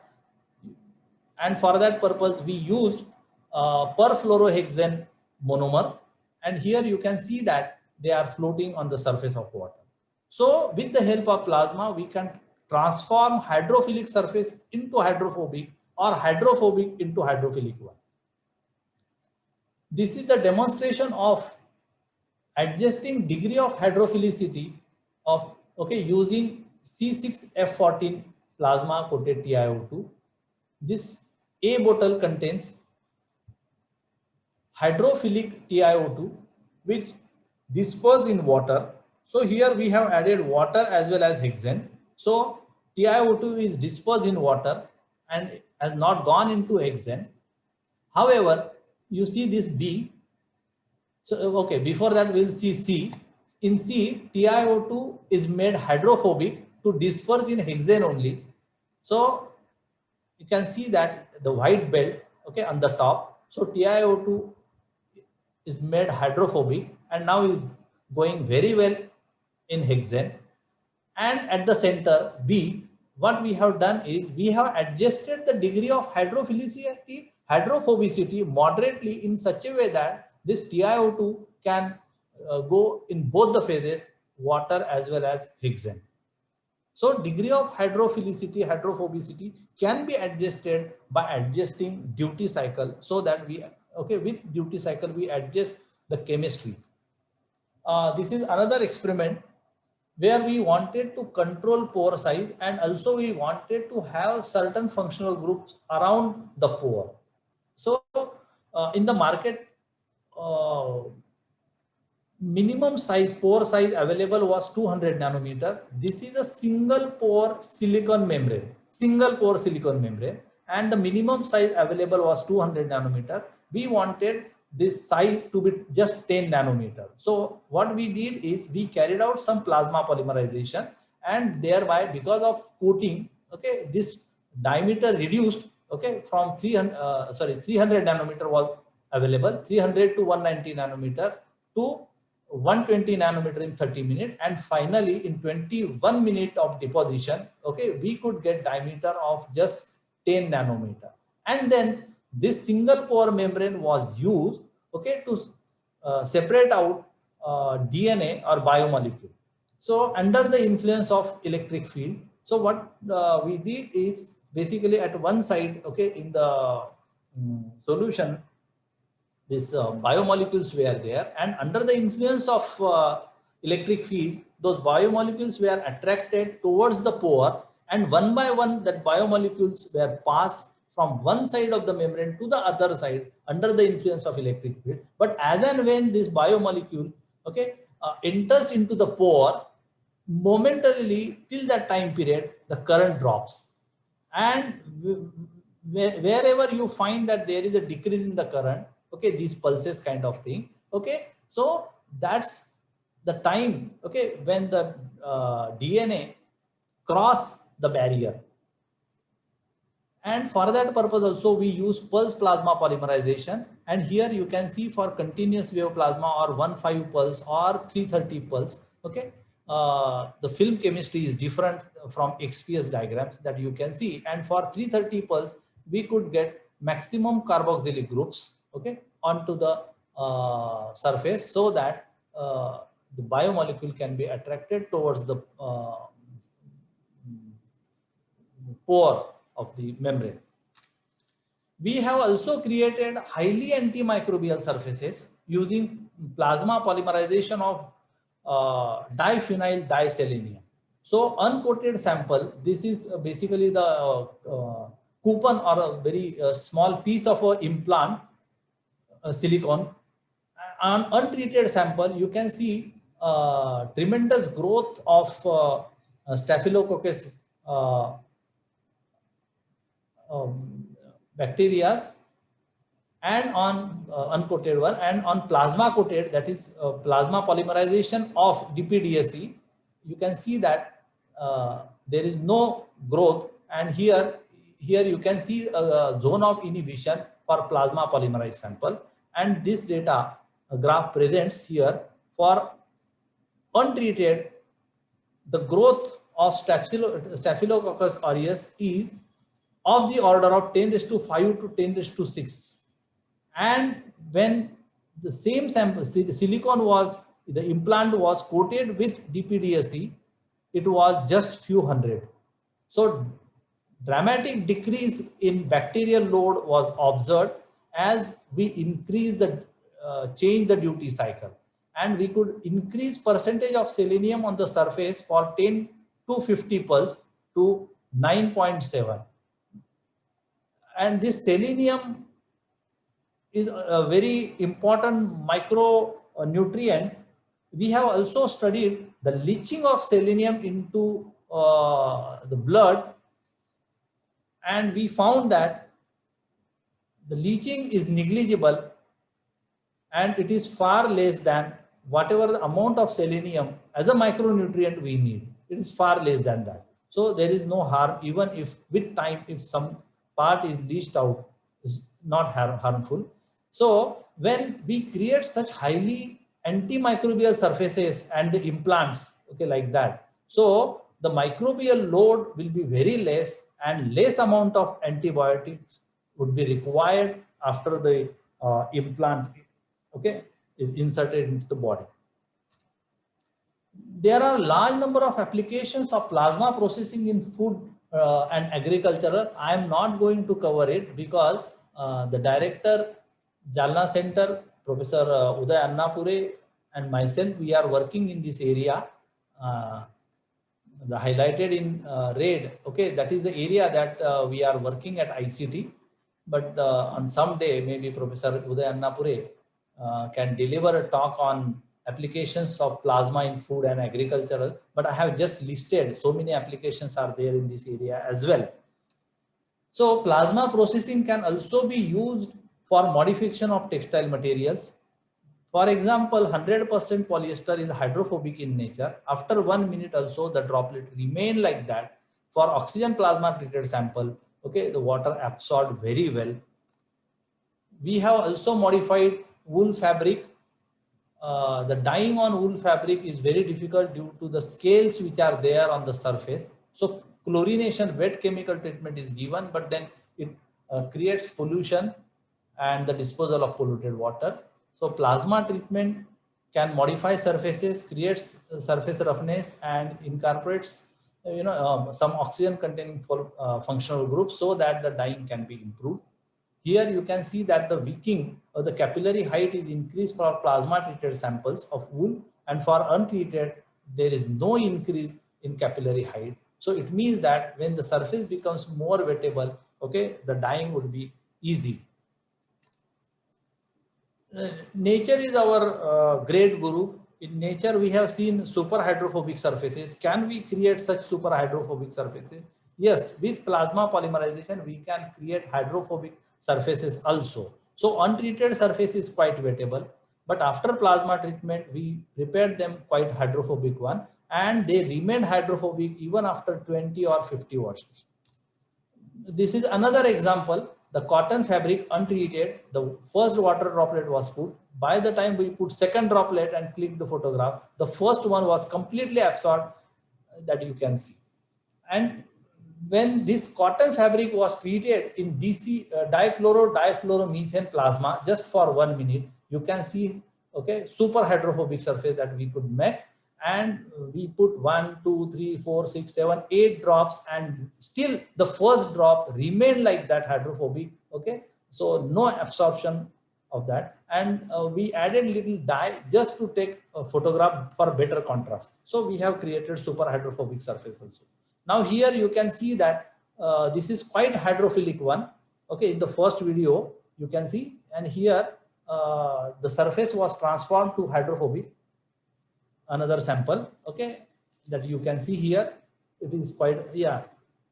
And for that purpose, we used perfluorohexane monomer. And here you can see that they are floating on the surface of water. So with the help of plasma, we can transform hydrophilic surface into hydrophobic, or hydrophobic into hydrophilic one. This is the demonstration of adjusting degree of hydrophilicity of, okay, using C6F14 plasma coated TiO2. This A bottle contains hydrophilic TiO2 which disperses in water. So here we have added water as well as hexane. So TiO2 is dispersed in water and has not gone into hexane. However, you see this B. So okay, before that we'll see C. In C, TiO2 is made hydrophobic to disperse in hexane only. So you can see that the white belt, okay, on the top. So TiO2 is made hydrophobic and now is going very well in hexane. And at the center B, what we have done is we have adjusted the degree of hydrophobicity moderately in such a way that this TiO2 can go in both the phases, water as well as hexane. So degree of hydrophobicity can be adjusted by adjusting duty cycle, so that we, okay, with duty cycle we adjust the chemistry. This is another experiment where we wanted to control pore size, and also we wanted to have certain functional groups around the pore. So in the market, minimum size, pore size available was 200 nanometer. This is a single pore silicon membrane, and the minimum size available was 200 nanometer. We wanted this size to be just 10 nanometer. So what we did is we carried out some plasma polymerization, and thereby, because of coating, okay, this diameter reduced, okay, from 300 nanometer was available, 300 to 190 nanometer to 120 nanometer in 30 minutes, and finally in 21 minutes of deposition, okay, we could get diameter of just 10 nanometer. And then this single pore membrane was used, okay, to separate out DNA or biomolecule. So under the influence of electric field, so what we did is basically at one side, okay, in the solution, these biomolecules were there, and under the influence of electric field, those biomolecules were attracted towards the pore, and one by one that biomolecules were passed from one side of the membrane to the other side under the influence of electric field. But as and when this biomolecule, okay, enters into the pore, momentarily till that time period, the current drops. And wherever you find that there is a decrease in the current, okay, these pulses kind of thing, okay, so that's the time, okay, when the DNA cross the barrier. And for that purpose also we use pulse plasma polymerization, and here you can see for continuous wave plasma or 1.5 pulse or 330 pulse, okay, the film chemistry is different from XPS diagrams that you can see, and for 330 pulse we could get maximum carboxylic groups, okay, onto the surface, so that the biomolecule can be attracted towards the pore of the membrane. We have also created highly antimicrobial surfaces using plasma polymerization of diphenyl diselenium. So uncoated sample, this is basically the coupon or a very small piece of a implant silicone. On untreated sample, you can see tremendous growth of Staphylococcus bacteria, and on uncoated one, and on plasma coated, that is plasma polymerization of DPDSE, you can see that there is no growth, and here you can see a zone of inhibition for plasma polymerized sample, and this data graph presents here for untreated. The growth of Staphylococcus aureus is of the order of 10⁵ to 10⁶. And when the same sample silicone was, the implant was coated with DPDSE, it was just few hundred. So dramatic decrease in bacterial load was observed as we increase the change the duty cycle, and we could increase percentage of selenium on the surface for 10 to 50 pulse to 9.7. And this selenium is a very important micronutrient. We have also studied the leaching of selenium into the blood, and we found that the leaching is negligible, and it is far less than whatever the amount of selenium as a micronutrient we need. It is far less than that. So there is no harm, even if with time, if some part is leached out, is not harmful. So when we create such highly antimicrobial surfaces and the implants, okay, like that, so the microbial load will be very less, and less amount of antibiotics would be required after the implant, okay, is inserted into the body. There are large number of applications of plasma processing in food and agriculture. I am not going to cover it because the director, Jalna Center, Professor Uday Annapure, and myself, we are working in this area. The highlighted in red, okay, that is the area that we are working at ICT. But on some day, maybe Professor Uday Annapure can deliver a talk on applications of plasma in food and agricultural, but I have just listed so many applications are there in this area as well. So plasma processing can also be used for modification of textile materials. For example, 100% polyester is hydrophobic in nature. After 1 minute also, the droplet remain like that. For oxygen plasma treated sample, okay, the water absorbed very well. we have also modified wool fabric. The dyeing on wool fabric is very difficult due to the scales which are there on the surface. So chlorination, wet chemical treatment is given, but then it creates pollution and the disposal of polluted water. So plasma treatment can modify surfaces, creates surface roughness, and incorporates some oxygen containing functional groups so that the dyeing can be improved. Here you can see that the wicking or the capillary height is increased for plasma treated samples of wool, and for untreated there is no increase in capillary height. So it means that when the surface becomes more wettable, okay, the dyeing would be easy. Nature is our great guru. In nature, we have seen super hydrophobic surfaces. Can we create such super hydrophobic surfaces? Yes, with plasma polymerization, we can create hydrophobic surfaces also. So untreated surface is quite wettable, but after plasma treatment, we prepared them quite hydrophobic one, and they remained hydrophobic even after 20 or 50 washes. This is another example. The cotton fabric untreated, the first water droplet was put. By the time we put second droplet and click the photograph, the first one was completely absorbed, that you can see. And when this cotton fabric was treated in dichloro-difluoromethane plasma just for 1 minute, you can see, okay, super hydrophobic surface that we could make. And we put 1, 2, 3, 4, 6, 7, 8 drops, and still the first drop remained like that hydrophobic. Okay, so no absorption of that, and we added little dye just to take a photograph for better contrast. So we have created super hydrophobic surface also. Now here you can see that this is quite hydrophilic one. Okay, in the first video you can see, and here the surface was transformed to hydrophobic. Another sample, okay, that you can see here, it is quite, yeah.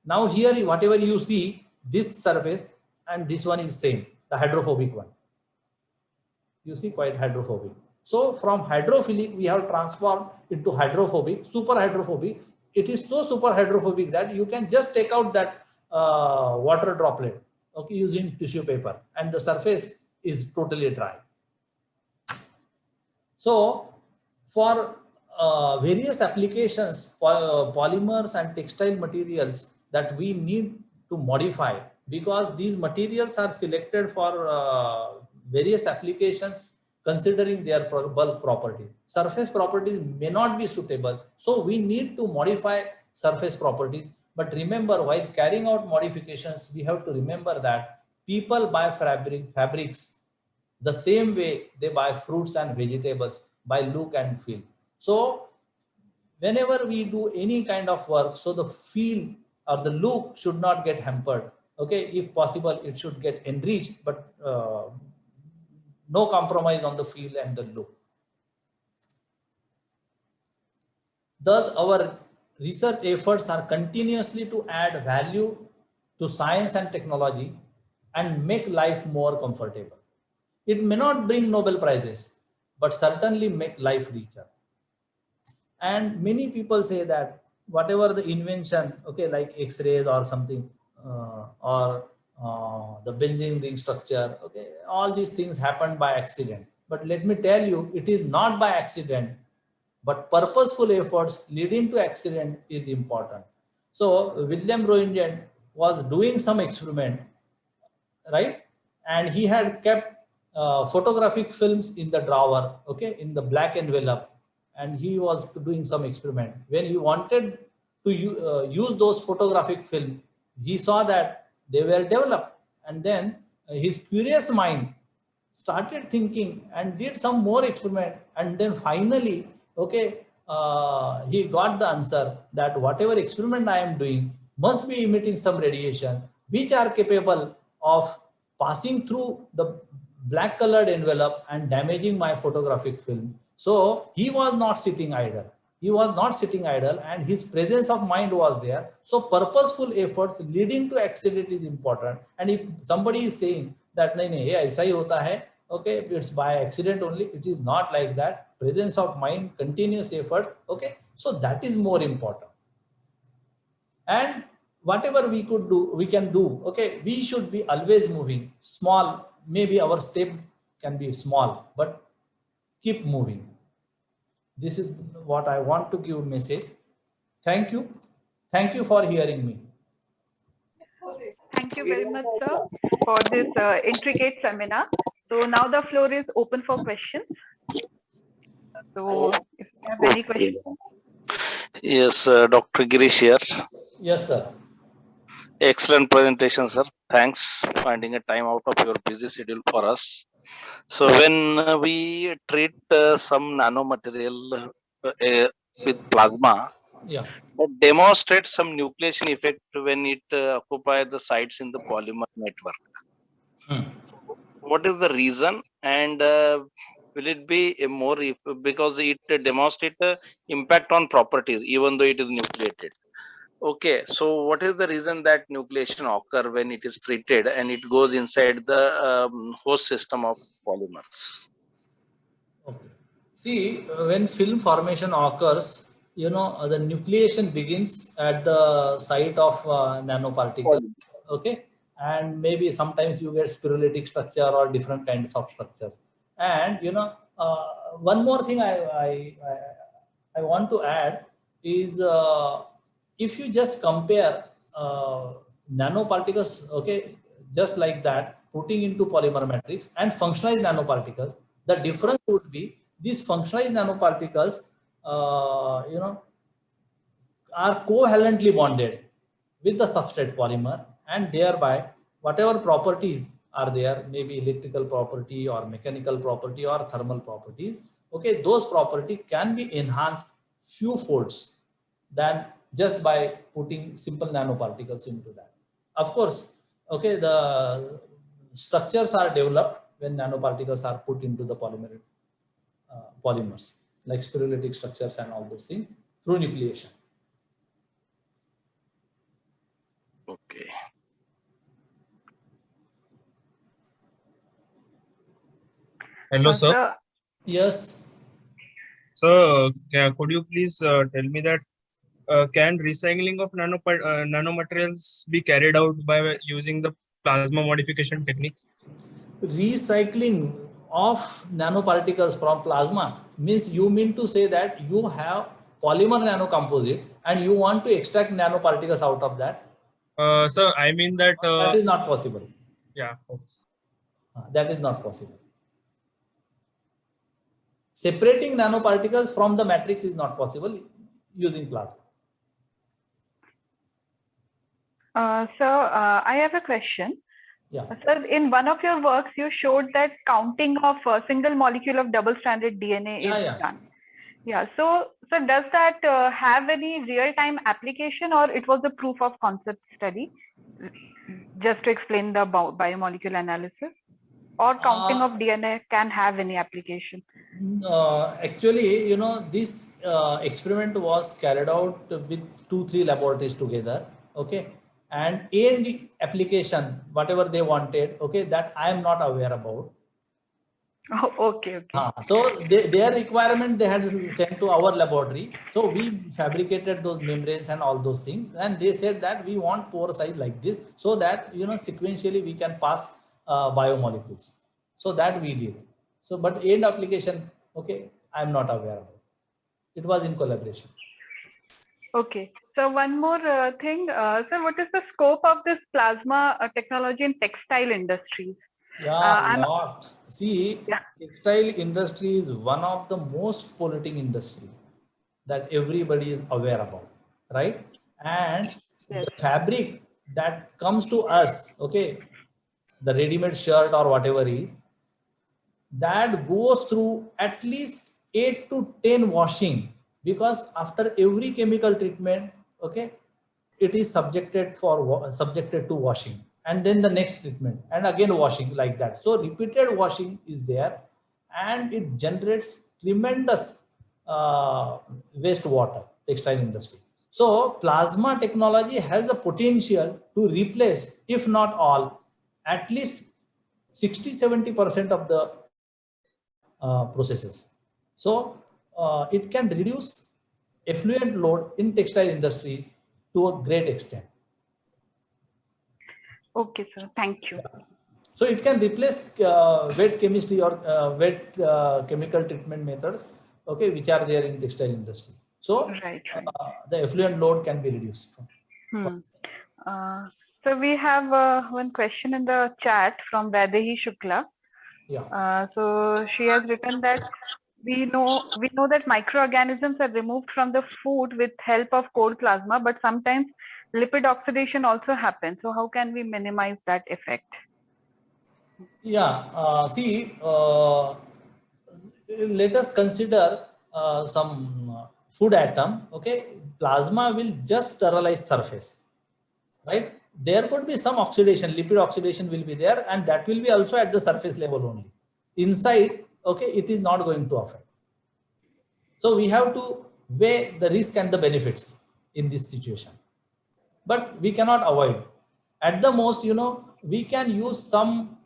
Now here whatever you see, this surface and this one is same, the hydrophobic one, you see, quite hydrophobic. So from hydrophilic we have transformed into hydrophobic, super hydrophobic. It is so super hydrophobic that you can just take out that water droplet, okay, using tissue paper, and the surface is totally dry. So for various applications, polymers and textile materials that we need to modify, because these materials are selected for various applications considering their bulk properties. Surface properties may not be suitable, so we need to modify surface properties. But remember, while carrying out modifications, we have to remember that people buy fabrics the same way they buy fruits and vegetables, by look and feel. So whenever we do any kind of work, so the feel or the look should not get hampered. Okay, if possible, it should get enriched, but no compromise on the feel and the look. Thus, our research efforts are continuously to add value to science and technology and make life more comfortable. It may not bring Nobel Prizes, but certainly make life richer. And many people say that whatever the invention, okay, like X-rays or something, or the benzene ring structure, okay, all these things happened by accident. But let me tell you, it is not by accident, but purposeful efforts leading to accident is important. So William Roentgen was doing some experiment, right? And he had kept photographic films in the drawer, okay, in the black envelope, and he was doing some experiment. When he wanted to use those photographic film, he saw that they were developed, and then his curious mind started thinking and did some more experiment, and then finally, okay, he got the answer that whatever experiment I am doing must be emitting some radiation which are capable of passing through the black colored envelope and damaging my photographic film. So he was not sitting idle. He was not sitting idle, and his presence of mind was there. So purposeful efforts leading to accident is important. And if somebody is saying that nahi, aisa hi hota hai, okay, it's by accident only, it is not like that. Presence of mind, continuous effort, okay, so that is more important. And whatever we can do, okay, we should be always moving. Small maybe our step can be small, but keep moving. This is what I want to give message. Thank you. Thank you for hearing me. Thank you very much, sir, for this intricate seminar. So now the floor is open for questions. So if you have any questions. Yes, Dr. Girish here. Yes, sir. Excellent presentation, sir. Thanks for finding a time out of your busy schedule for us. So when we treat some nanomaterial with plasma, Yeah. that demonstrates some nucleation effect when it occupies the sites in the polymer network. What is the reason, and will it be a more because it demonstrates impact on properties even though it is nucleated? Okay, so what is the reason that nucleation occur when it is treated and it goes inside the host system of polymers? Okay. See, when film formation occurs, the nucleation begins at the site of nanoparticles. Okay, and maybe sometimes you get spirulitic structure or different kinds of structures. And one more thing I want to add is if you just compare nanoparticles, okay, just like that, putting into polymer matrix and functionalized nanoparticles, the difference would be these functionalized nanoparticles, are covalently bonded with the substrate polymer, and thereby whatever properties are there, maybe electrical property or mechanical property or thermal properties, okay, those property can be enhanced few folds than just by putting simple nanoparticles into that. Of course, okay, the structures are developed when nanoparticles are put into the polymers, like spirulitic structures and all those things through nucleation. Okay. Hello, sir. Yes. So, could you please tell me that can recycling of nanomaterials be carried out by using the plasma modification technique? Recycling of nanoparticles from plasma means you mean to say that you have polymer nanocomposite and you want to extract nanoparticles out of that? Sir, I mean that... that is not possible. Yeah. Okay. That is not possible. Separating nanoparticles from the matrix is not possible using plasma. Sir, I have a question. Yeah. Sir, in one of your works, you showed that counting of a single molecule of double-stranded DNA is done. Yeah. So does that have any real-time application, or it was a proof of concept study? Just to explain the biomolecule analysis, or counting of DNA can have any application? Actually, this experiment was carried out with 2-3 laboratories together. Okay. And A&D application, whatever they wanted, okay, that I am not aware about. Oh, okay. So their requirement they had sent to our laboratory. So we fabricated those membranes and all those things, and they said that we want pore size like this, so that sequentially we can pass biomolecules. So that we did. So, but end application, okay, I am not aware of it. It was in collaboration. Okay. So one more thing, sir, what is the scope of this plasma technology in textile industries? See, textile industry is one of the most polluting industry that everybody is aware about, right? And the fabric that comes to us, okay, the ready-made shirt or whatever is, that goes through at least 8 to 10 washing, because after every chemical treatment, okay, it is subjected to washing, and then the next treatment, and again washing, like that. So repeated washing is there, and it generates tremendous wastewater, textile industry. So plasma technology has a potential to replace, if not all, at least 60-70% of the processes. So it can reduce effluent load in textile industries to a great extent. Okay, sir. Thank you. So it can replace wet chemistry or wet chemical treatment methods, okay, which are there in textile industry. So the effluent load can be reduced. So we have one question in the chat from Vaidehi Shukla. Yeah. So she has written that we know that microorganisms are removed from the food with help of cold plasma, but sometimes lipid oxidation also happens. So how can we minimize that effect? Yeah, see, let us consider some food atom, okay? Plasma will just sterilize surface, right? There could be some oxidation, lipid oxidation will be there, and that will be also at the surface level only. Inside, okay, it is not going to affect. So we have to weigh the risk and the benefits in this situation. But we cannot avoid. At the most, you know, we can use some,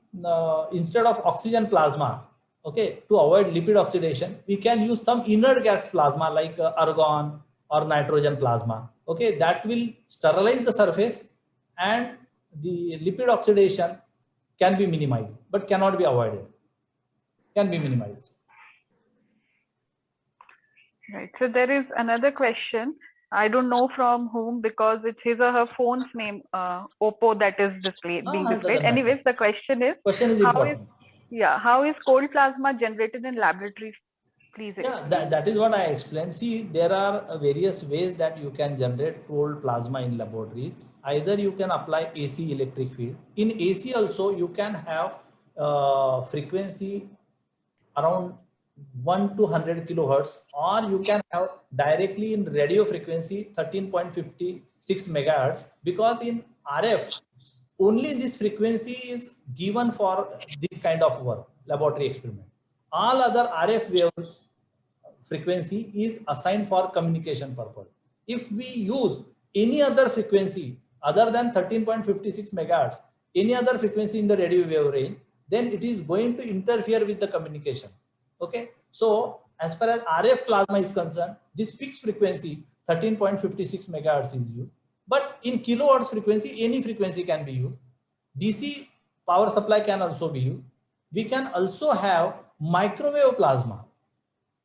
instead of oxygen plasma, okay, to avoid lipid oxidation, we can use some inert gas plasma like argon or nitrogen plasma, okay, that will sterilize the surface and the lipid oxidation can be minimized, but cannot be avoided, can be minimized. Right. So there is another question. I don't know from whom because it's his or her phone's name, Oppo, that is being displayed. Anyways, the question is how is cold plasma generated in laboratories? Please explain. Yeah, that is what I explained. See, there are various ways that you can generate cold plasma in laboratories. Either you can apply AC electric field. In AC also, you can have frequency around 1 to 100 kilohertz, or you can have directly in radio frequency 13.56 megahertz, because in RF only this frequency is given for this kind of work, laboratory experiment. All other RF wave frequency is assigned for communication purpose. If we use any other frequency other than 13.56 megahertz, any other frequency in the radio wave range, then it is going to interfere with the communication. Okay, so as far as RF plasma is concerned, this fixed frequency 13.56 megahertz is used, but in kilohertz frequency, any frequency can be used. DC power supply can also be used. We can also have microwave plasma,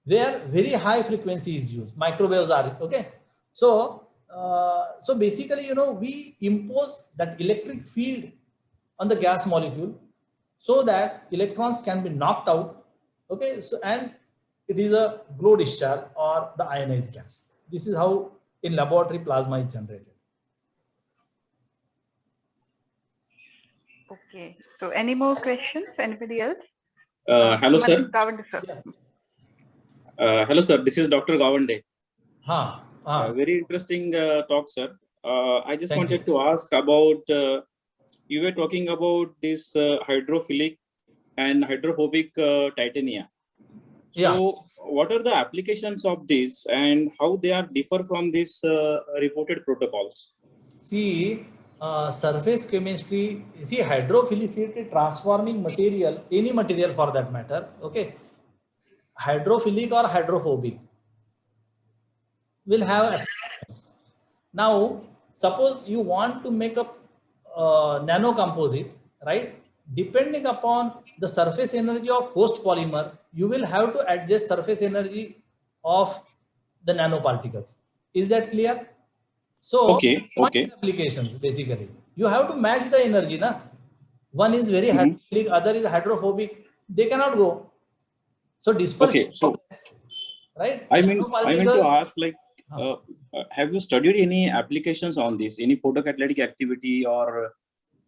where very high frequency is used. Microwaves are, okay. So, so basically, you know, we impose that electric field on the gas molecule so that electrons can be knocked out, okay. So, and it is a glow discharge or the ionized gas. This is how in laboratory plasma is generated. Okay. So, any more questions? Anybody else? Hello, sir. Hello, sir. This is Dr. Gawande. Very interesting talk, sir. I just wanted to ask about, you were talking about this hydrophilic and hydrophobic titania. So what are the applications of this and how they are differ from these reported protocols? See, surface chemistry, see, hydrophilicity transforming material, any material for that matter, okay, hydrophilic or hydrophobic will have applications. Now, suppose you want to make a nano composite, right? Depending upon the surface energy of host polymer, you will have to adjust surface energy of the nanoparticles. Is that clear? So, applications basically, you have to match the energy, na? One is very hydrophilic, other is hydrophobic. They cannot go. So dispersion. Right. I meant to ask, like, have you studied any applications on this? Any photocatalytic activity or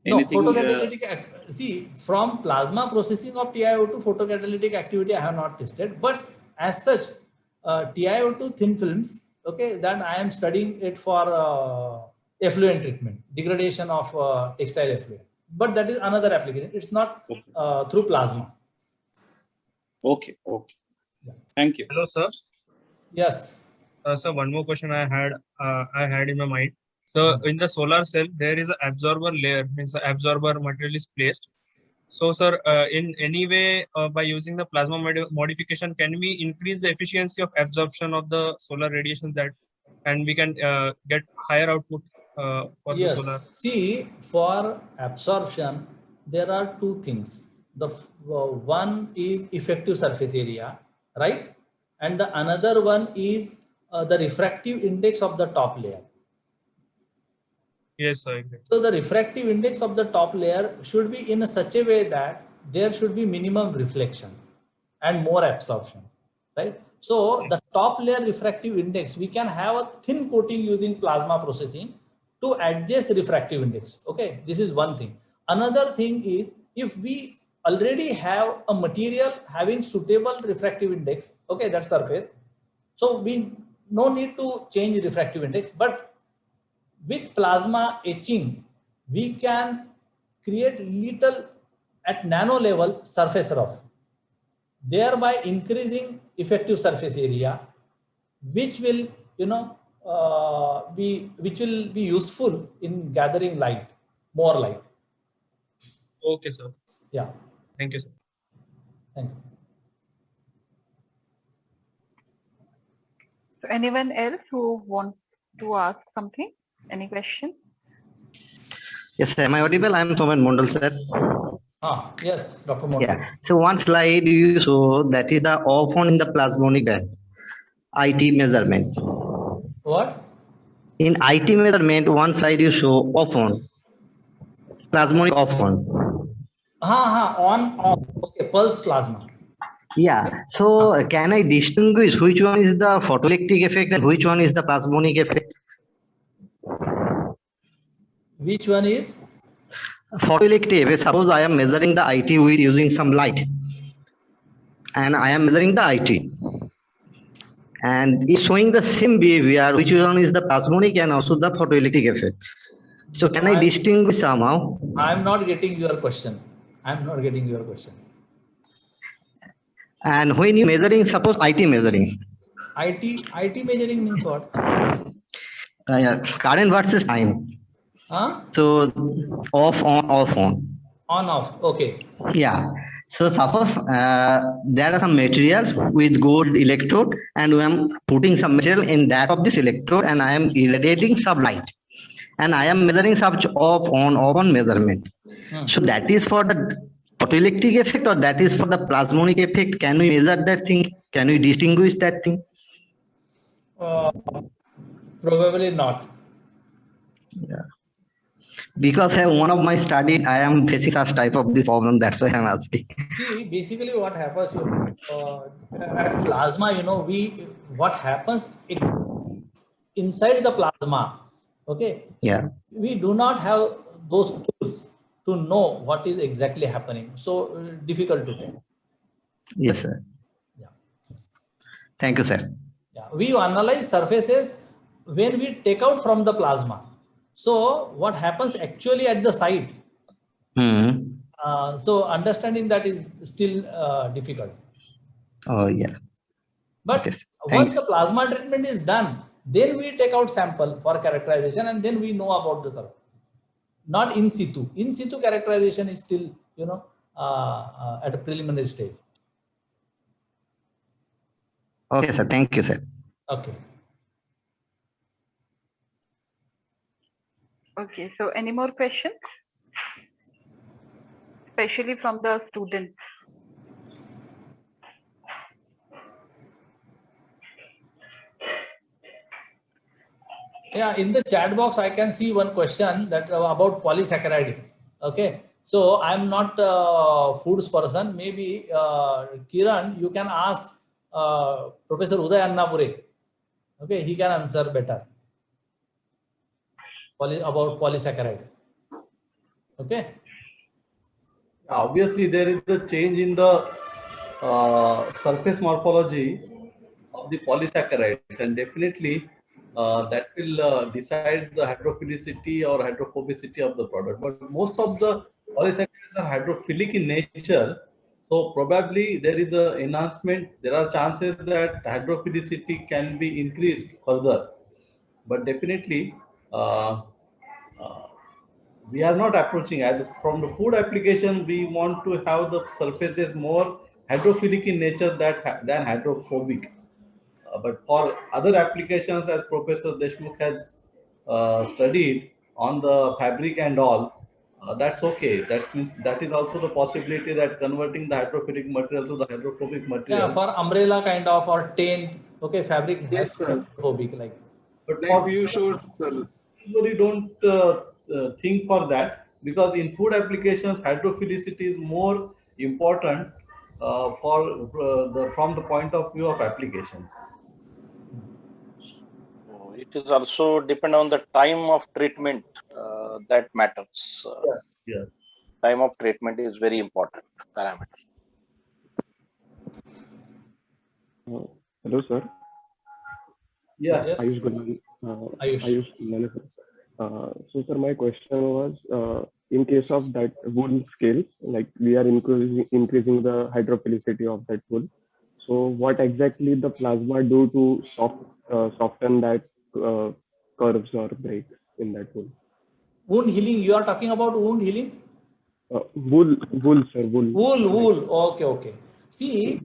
anything? No, photocatalytic. See, from plasma processing of TiO2 photocatalytic activity, I have not tested. But as such, TiO2 thin films, okay, then I am studying it for effluent treatment, degradation of textile effluent. But that is another application. It's not through plasma. Okay. Yeah. Thank you. Hello, sir. Yes. So one more question I had in my mind. So in the solar cell, there is an absorber layer, means the absorber material is placed. So, sir, in any way, by using the plasma modification, can we increase the efficiency of absorption of the solar radiations and we can get higher output for the solar? See, for absorption, there are two things. The one is effective surface area, right? And the another one is the refractive index of the top layer. Yes, I agree. So the refractive index of the top layer should be in such a way that there should be minimum reflection and more absorption, right? So the top layer refractive index, we can have a thin coating using plasma processing to adjust refractive index. Okay, this is one thing. Another thing is, if we already have a material having suitable refractive index, okay, that surface, so we no need to change refractive index, but with plasma etching, we can create little at nano level surface rough, thereby increasing effective surface area, which will, which will be useful in gathering light, more light. Okay, sir. Yeah. Thank you, sir. Thank you. So anyone else who wants to ask something? Any question? Yes, am I audible? I am Soman Mondal, sir. Yes, Dr. Mondal. Yeah. So one slide you show, that is the off on in the plasmonic band, IT measurement. What? In IT measurement, one side you show off on, plasmonic off on. On, off. Okay, pulse plasma. Yeah. So can I distinguish which one is the photoelectric effect and which one is the plasmonic effect? Which one is? Photoelectric effect. Suppose I am measuring the IT with using some light, and I am measuring the IT, and it's showing the same behavior. Which one is the plasmonic and also the photoelectric effect? So can I distinguish somehow? I'm not getting your question. I'm not getting your question. And when you measuring, suppose IT measuring. IT measuring means what? Current versus time. So off on, off on. On off. Okay. Yeah. So suppose there are some materials with gold electrode, and I am putting some material in that of this electrode, and I am irradiating some light, and I am measuring such off on measurement. So that is for the photoelectric effect, or that is for the plasmonic effect? Can we measure that thing? Can we distinguish that thing? Probably not. Yeah. Because one of my studies, I am facing such type of this problem. That's why I'm asking. See, basically what happens, at plasma, what happens inside the plasma, okay? Yeah. We do not have those tools to know what is exactly happening. So difficult to tell. Yes, sir. Yeah. Thank you, sir. Yeah. We analyze surfaces when we take out from the plasma. So what happens actually at the site? So understanding that is still difficult. Oh, yeah. But okay. Once the plasma treatment is done, then we take out sample for characterization, and then we know about the surface. Not in situ. In situ characterization is still, at a preliminary stage. Okay, sir. Thank you, sir. Okay. Okay, so any more questions? Especially from the students. Yeah, in the chat box, I can see one question that about polysaccharide. Okay, so I'm not a foods person. Maybe Kiran, you can ask Professor Uday Annapure. Okay, he can answer better about polysaccharide. Okay. Obviously, there is a change in the surface morphology of the polysaccharides, and definitely that will decide the hydrophilicity or hydrophobicity of the product. But most of the polysaccharides are hydrophilic in nature, so probably there is an enhancement. There are chances that hydrophilicity can be increased further, but definitely we are not approaching as from the food application. We want to have the surfaces more hydrophilic in nature than hydrophobic. But for other applications, as Professor Deshmukh has studied on the fabric and all, that's okay. That means that is also the possibility that converting the hydrophilic material to the hydrophobic material. Yeah, for umbrella kind of or tent, okay, fabric has hydrophobic like. But like you showed, sir. Usually don't think for that, because in food applications, hydrophilicity is more important from the point of view of applications. It is also depend on the time of treatment that matters. Yes. Time of treatment is very important parameter. Hello, sir. Yeah. Yes. Ayush Gulani. Ayush Gulani, sir. So, sir, my question was, in case of that wool scales, like we are increasing the hydrophilicity of that wool. So, what exactly the plasma do to soften that curves or breaks in that wool? Wound healing. You are talking about wound healing? Wool, sir. Wool. Okay. See,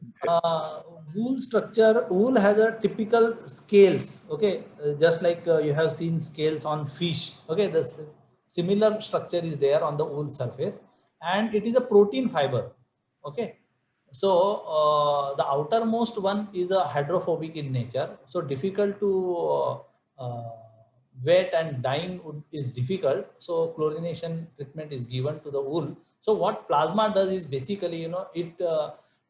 wool structure. Wool has a typical scales. Okay, just like you have seen scales on fish. Okay, the similar structure is there on the wool surface, and it is a protein fiber. Okay, so the outermost one is a hydrophobic in nature, so difficult to wet and dyeing is difficult. So chlorination treatment is given to the wool. So what plasma does is basically, it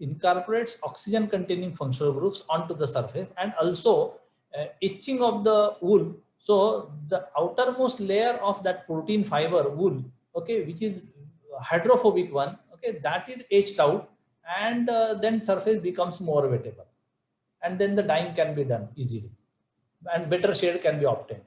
incorporates oxygen containing functional groups onto the surface, and also etching of the wool. So the outermost layer of that protein fiber wool, okay, which is hydrophobic one, okay, that is etched out, and then surface becomes more wettable, and then the dyeing can be done easily, and better shade can be obtained.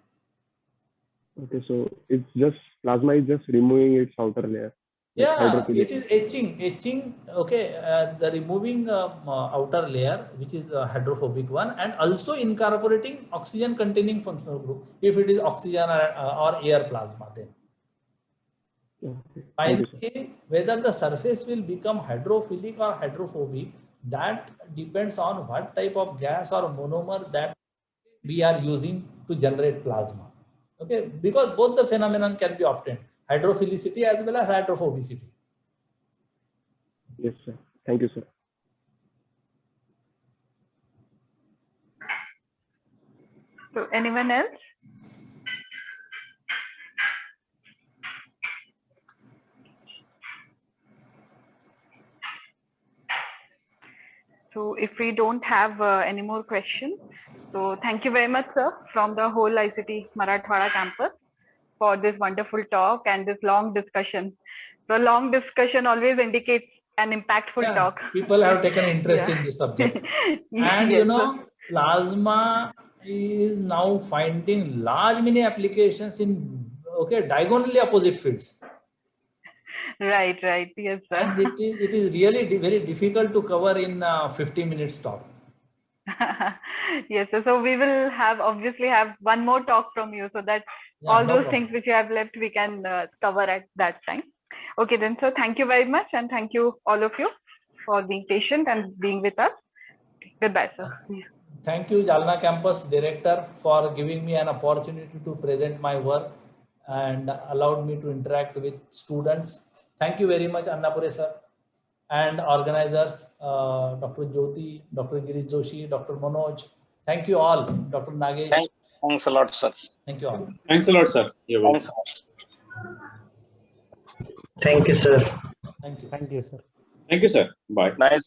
Okay, so it's just plasma is just removing its outer layer. Yeah, it is etching. Okay, the removing outer layer, which is a hydrophobic one, and also incorporating oxygen containing functional group if it is oxygen or air plasma. Then finally, whether the surface will become hydrophilic or hydrophobic, that depends on what type of gas or monomer that we are using to generate plasma. Okay, because both the phenomenon can be obtained, hydrophilicity as well as hydrophobicity. Yes, sir. Thank you, sir. So, anyone else? So, if we don't have any more questions, so thank you very much, sir, from the whole ICT Marathwada campus for this wonderful talk and this long discussion. So, long discussion always indicates an impactful talk. People have taken interest in this subject. And yes, plasma is now finding large many applications in diagonally opposite fields. Right, yes, sir. And it is really very difficult to cover in 50 minutes talk. Yes, so we will obviously have one more talk from you, so that all those things which you have left we can cover at that time. Okay, then, so thank you very much, and thank you all of you for being patient and being with us. Goodbye, sir. Thank you, Jalna Campus Director, for giving me an opportunity to present my work and allowed me to interact with students. Thank you very much, Annapure sir, and organizers, Dr. Jyoti, Dr. Girish Joshi, Dr. Manoj. Thank you all, Dr. Nagesh. Thanks a lot, sir. Thank you all. Thanks a lot, sir. You're welcome. Thank you, sir. Thank you. Thank you, sir. Thank you, sir. Bye. Nice.